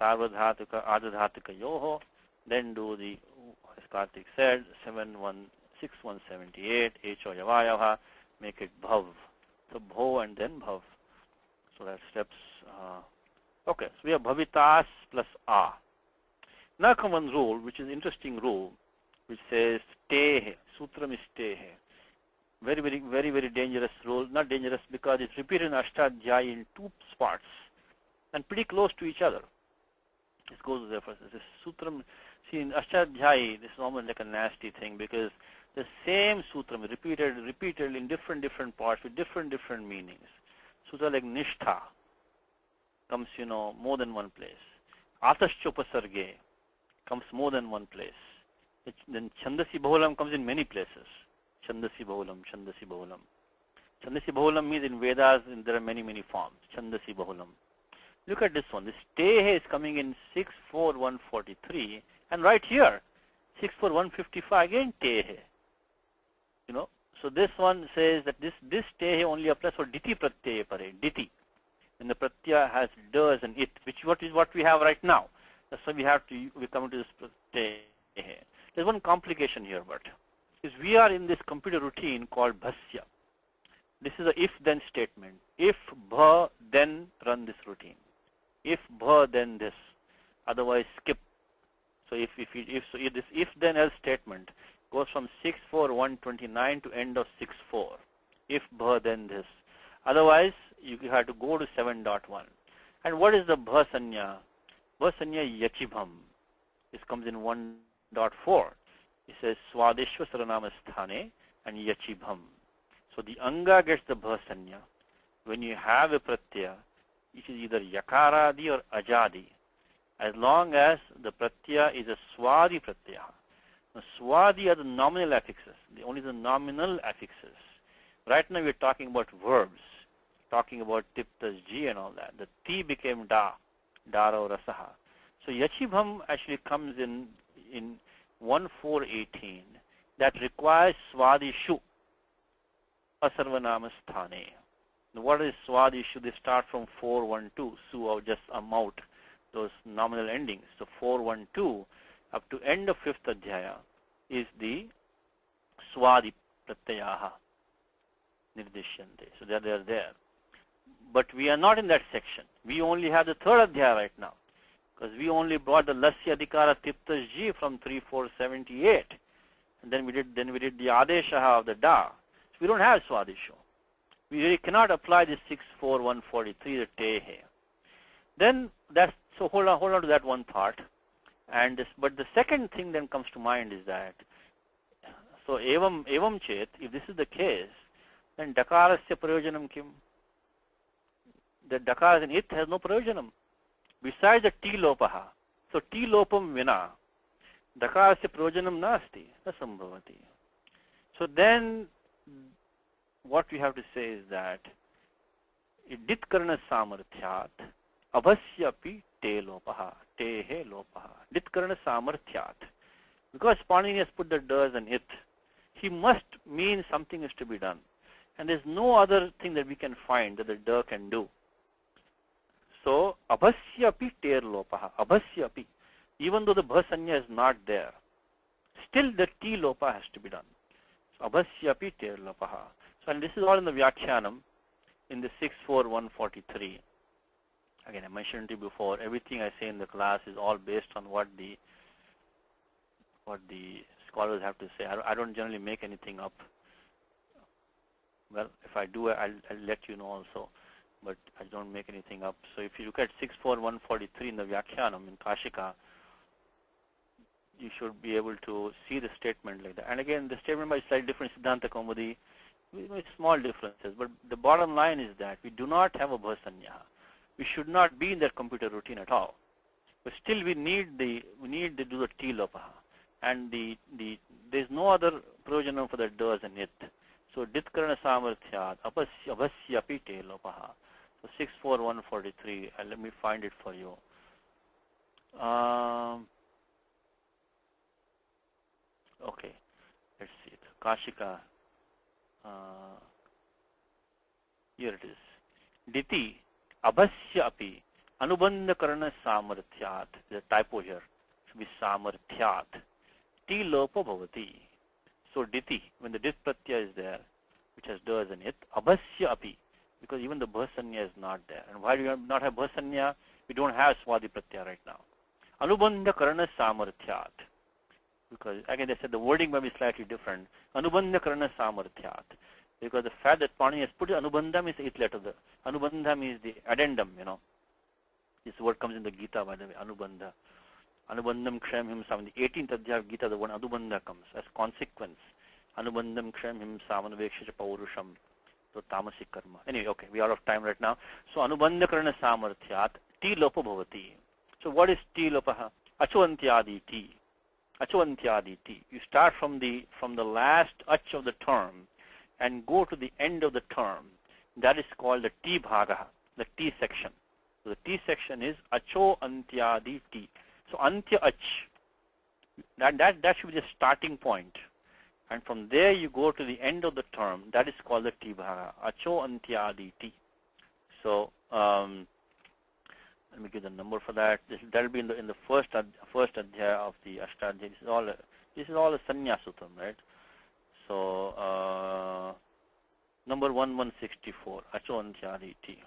Sarvadhatuka ardhadhatuka yoho. Then do the, as Kartik said, 6178. Echo yavayavaha. Make it bhav. So bho and then bhav. So that steps. Okay. So we have bhavitas plus a. Now come one rule, which is an interesting rule, which says tehe. Sutram is tehe. Very, very, very, very dangerous rule. Not dangerous because it's repeated in Ashtadhyayi in two spots. and pretty close to each other. This goes there first. This sutram, see in Ashtadhyayi, this is almost like a nasty thing because the same sutram repeated in different parts with different meanings. Sutra like Nishtha comes, more than one place. Atashyopasarge comes more than one place. Then Chandasi Bahulam comes in many places. Chandasi Bahulam. Chandasi Bahulam means in Vedas there are many forms. Chandasi Bahulam. Look at this one. This Tehe is coming in 64143 and right here 64155 again Tehe. So this one says that this Tehe only applies for Diti Pratyaya Pare. Diti. When the Pratyaya has does and it, which is what we have right now. That's why we come to this Tehe. There's one complication here, but is we are in this computer routine called Bhasya. This is a if-then statement. If bha, then run this routine. If bha, then this. Otherwise, skip. So if this if-then else statement goes from 64129 to end of 64. If bha, then this. Otherwise, you have to go to 7.1. And what is the bha sanya? Bha sanya yachibham. This comes in 1.4. It says Swadeshwa Saranama Sthane and Yachibham. So the Anga gets the Bha Sanya. When you have a Pratyaya, it is either Yakaradi or Ajadi, as long as the Pratyaya is a Swadi Pratyaya. Now, Swadi are the nominal affixes, only the nominal affixes. Right now we are talking about verbs, talking about Tiptas G and all that. The Ti became Da, Dara or Rasaha. So Yachibham actually comes in 1418 that requires Swadi Shu, Asarvanama Sthane. What is Swadi Shu? They start from 412, Su or just amount, those nominal endings. So 412 up to end of 5th Adhyaya is the Swadi Pratyayaha Nirdishyante. So they are there. But we are not in that section. We only have the 3rd Adhyaya right now. Because we only brought the Lasya Adhikara Tiptas G from 3478. And then we did the Adeshaha of the Da. So we don't have Swadisho. We really cannot apply this 64143, the Tehe. Then that's, so hold on to that one part. And this, but the second thing then comes to mind is that, so evam chet, if this is the case, then Dakarasya Prayojanam Kim? The Dakar in it has no Prayojanam. Besides the T lopaha. So T lopam vina, Dakarasya Prayojanam nasti, nasambhavati. So then what we have to say is that Ditkarna Samarthyat Abhasyapi Te lopaha, Tehe lopaha. Ditkarna Samarthyat. Because Panini has put the does and it, he must mean something is to be done. And there's no other thing that we can find that the da can do. So, abhasyapi ter lopaha, abhasyapi. Even though the bha sanya is not there, still the ti lopa has to be done. So, abhasyapi ter lopaha. So, and this is all in the Vyakhyanam in the 64143. Again, I mentioned to you before, everything I say in the class is all based on what the scholars have to say. I don't generally make anything up. Well, if I do, I'll let you know also. But I don't make anything up. So if you look at 64143 in the Vyakhyanam in Kashika, you should be able to see the statement like that. And again, the statement might be slightly different, Siddhanta Kaumudi, with small differences. But the bottom line is that we do not have a bhasanya. We should not be in that computer routine at all. But still we need to do the T lopaha. And there's no other projanam for the does and it. So ditkarana samarthyat abhasyapi te lopaha. So 64143. Let me find it for you. Okay, let's see it. Kashika. Here it is. Diti abhasyapi anubandha karana samarthyat. There's a typo here. It should be samarthyat. Ti lopa bhavati. So diti, when the dit pratyaya is there, which has does in it, abhasya api, because even the bhasanya is not there. And why do we not have bhasanya? We don't have swadi pratyaya right now. Anubandha karana samarthyat. Because again they said the wording might be slightly different. Anubandha karana samarthyat. Because the fact that Pani has put anubandha means it letter. The anubandha means the addendum, This word comes in the Gita, by the way, Anubandha. Anubandham Kshayam Himsam. In the 18th Adhyaya of Gita, the word Anubandha comes as consequence. Anubandham Kshayam Himsam Anuvekshacha Paurusham. So tamasic karma. Anyway, okay, we are out of time right now. So Anubandha Karana Samarthyat Ti Lopa Bhavati. So what is Ti Lopaha? Achuantyadi Ti. Achuantyadi Ti. You start from the last ach of the term and go to the end of the term. That is called the T bhagaha, the T section. So the T section is Acho Antyadi T. So Antya Ach, that should be the starting point. And from there you go to the end of the term. That is called the T bhagaha, Acho Antyadi T. So let me give the number for that. That will be in the first adhyaya of the Ashtadhyaya. This is all a Sannyasutam, right? So number 1164, Acho Antyadi T.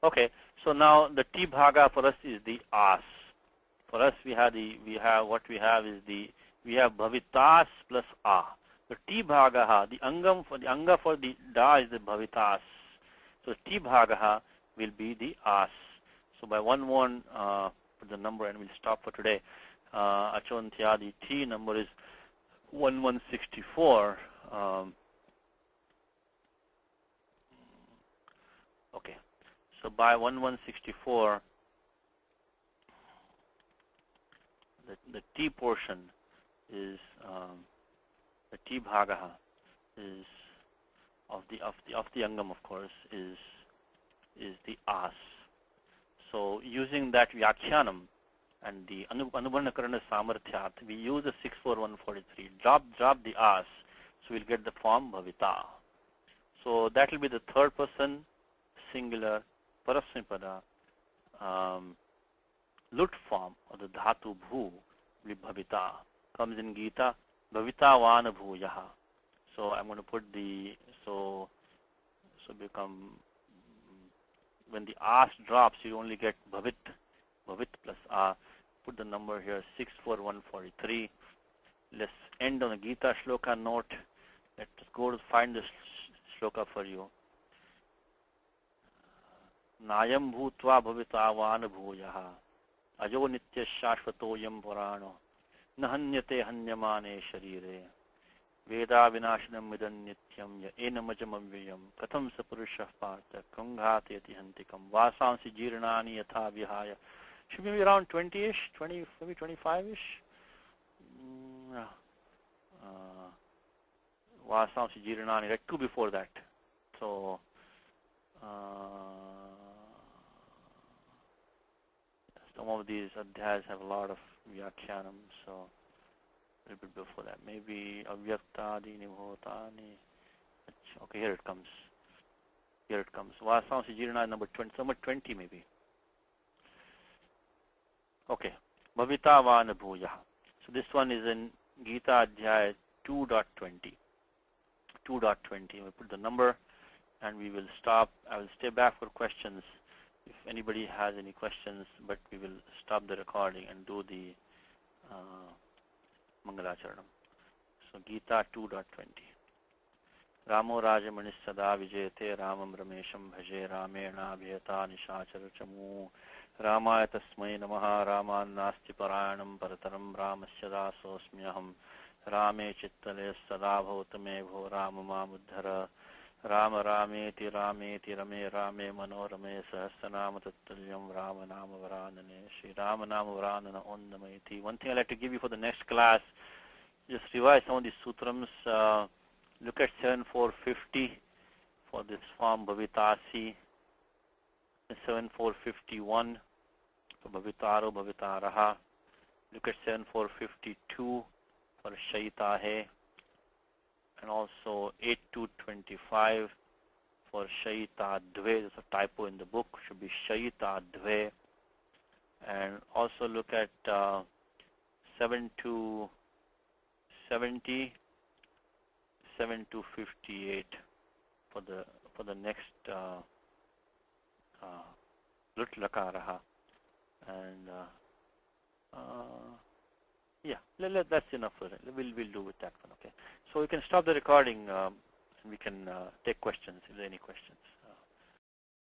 Okay, so now the T bhaga for us is the as. For us we have bhavitas plus a. The T bhagaha, the anga for the da is the bhavitas. So T bhagaha will be the as. So by 1-1, put the number and we'll stop for today. Achontyadi T number is 1164. Okay, so by 1164, the T portion is the T bhagaha is of the angam, of course, is the as. So using that vyakhyanam and the anubandha karana samarthyat, we use the 64143. Drop the as, so we'll get the form bhavita. So that will be the third person singular parasmipada lut form of the dhatu bhu vibhavita comes in Gita bhavita vana bhuyaha. So I'm going to put the so become when the as drops you only get bhavit plus a. Put the number here 64143. Let's end on a Gita shloka note. Let's go to find this shloka for you. Nayam bhutva bhavitavana bhuyaha ajo nitya shashvatoyam purano nahanyate hanyamane sharire veda vinashanam midan nityam ya enamajam avyayam katham sapurushah partha kanghateti hantikam vasansi jirnani yatha vihaya. Should be around 20-ish, 20, maybe 25-ish. Vasansi jirnani, like 2 before that. So some of these adhyayas have a lot of vyakhyanam, so a little bit before that. Maybe avyaktadi nibhotani. Okay, here it comes. Here it comes. Vasansi jirnani number 20, number 20 maybe. Okay, bhavita vana bhuyaha. So this one is in Gita Adhyaya 2.20. 2.20. We put the number and we will stop. I will stay back for questions if anybody has any questions, but we will stop the recording and do the Mangalacharanam. So Gita 2.20. Ramo Rajamanis Sada Vijayate Ramam Ramesham Bhaje Ramena Bhyata Nishachara Chamu Ramaya Tasmai Namaha Raman Nasti Parayanam Parataram Ramasya Dasosmyaham Rame Chittale Sada Bhautame Bho Rama Mamuddhara Rama Rameti Rameti Rame Rame Manorame Sahasranama Tattalyam Rama Nama Varanane Shri Rama Nama Varanana Onnamaiti. One thing I'd like to give you for the next class, just revise some of these sutrams. Look at 7450 for this form Bhavitasi, 7451 for Bhavitaro Bhavitaraha. Look at 7452 for Shaitahe, and also 8225 for Shaitadve. There's a typo in the book, should be Shaitadve. And also look at 7270, 7258 for the next Lut Lakaraha. And yeah, that's enough for it. We'll do with that one. Okay. So we can stop the recording and we can take questions if there are any questions.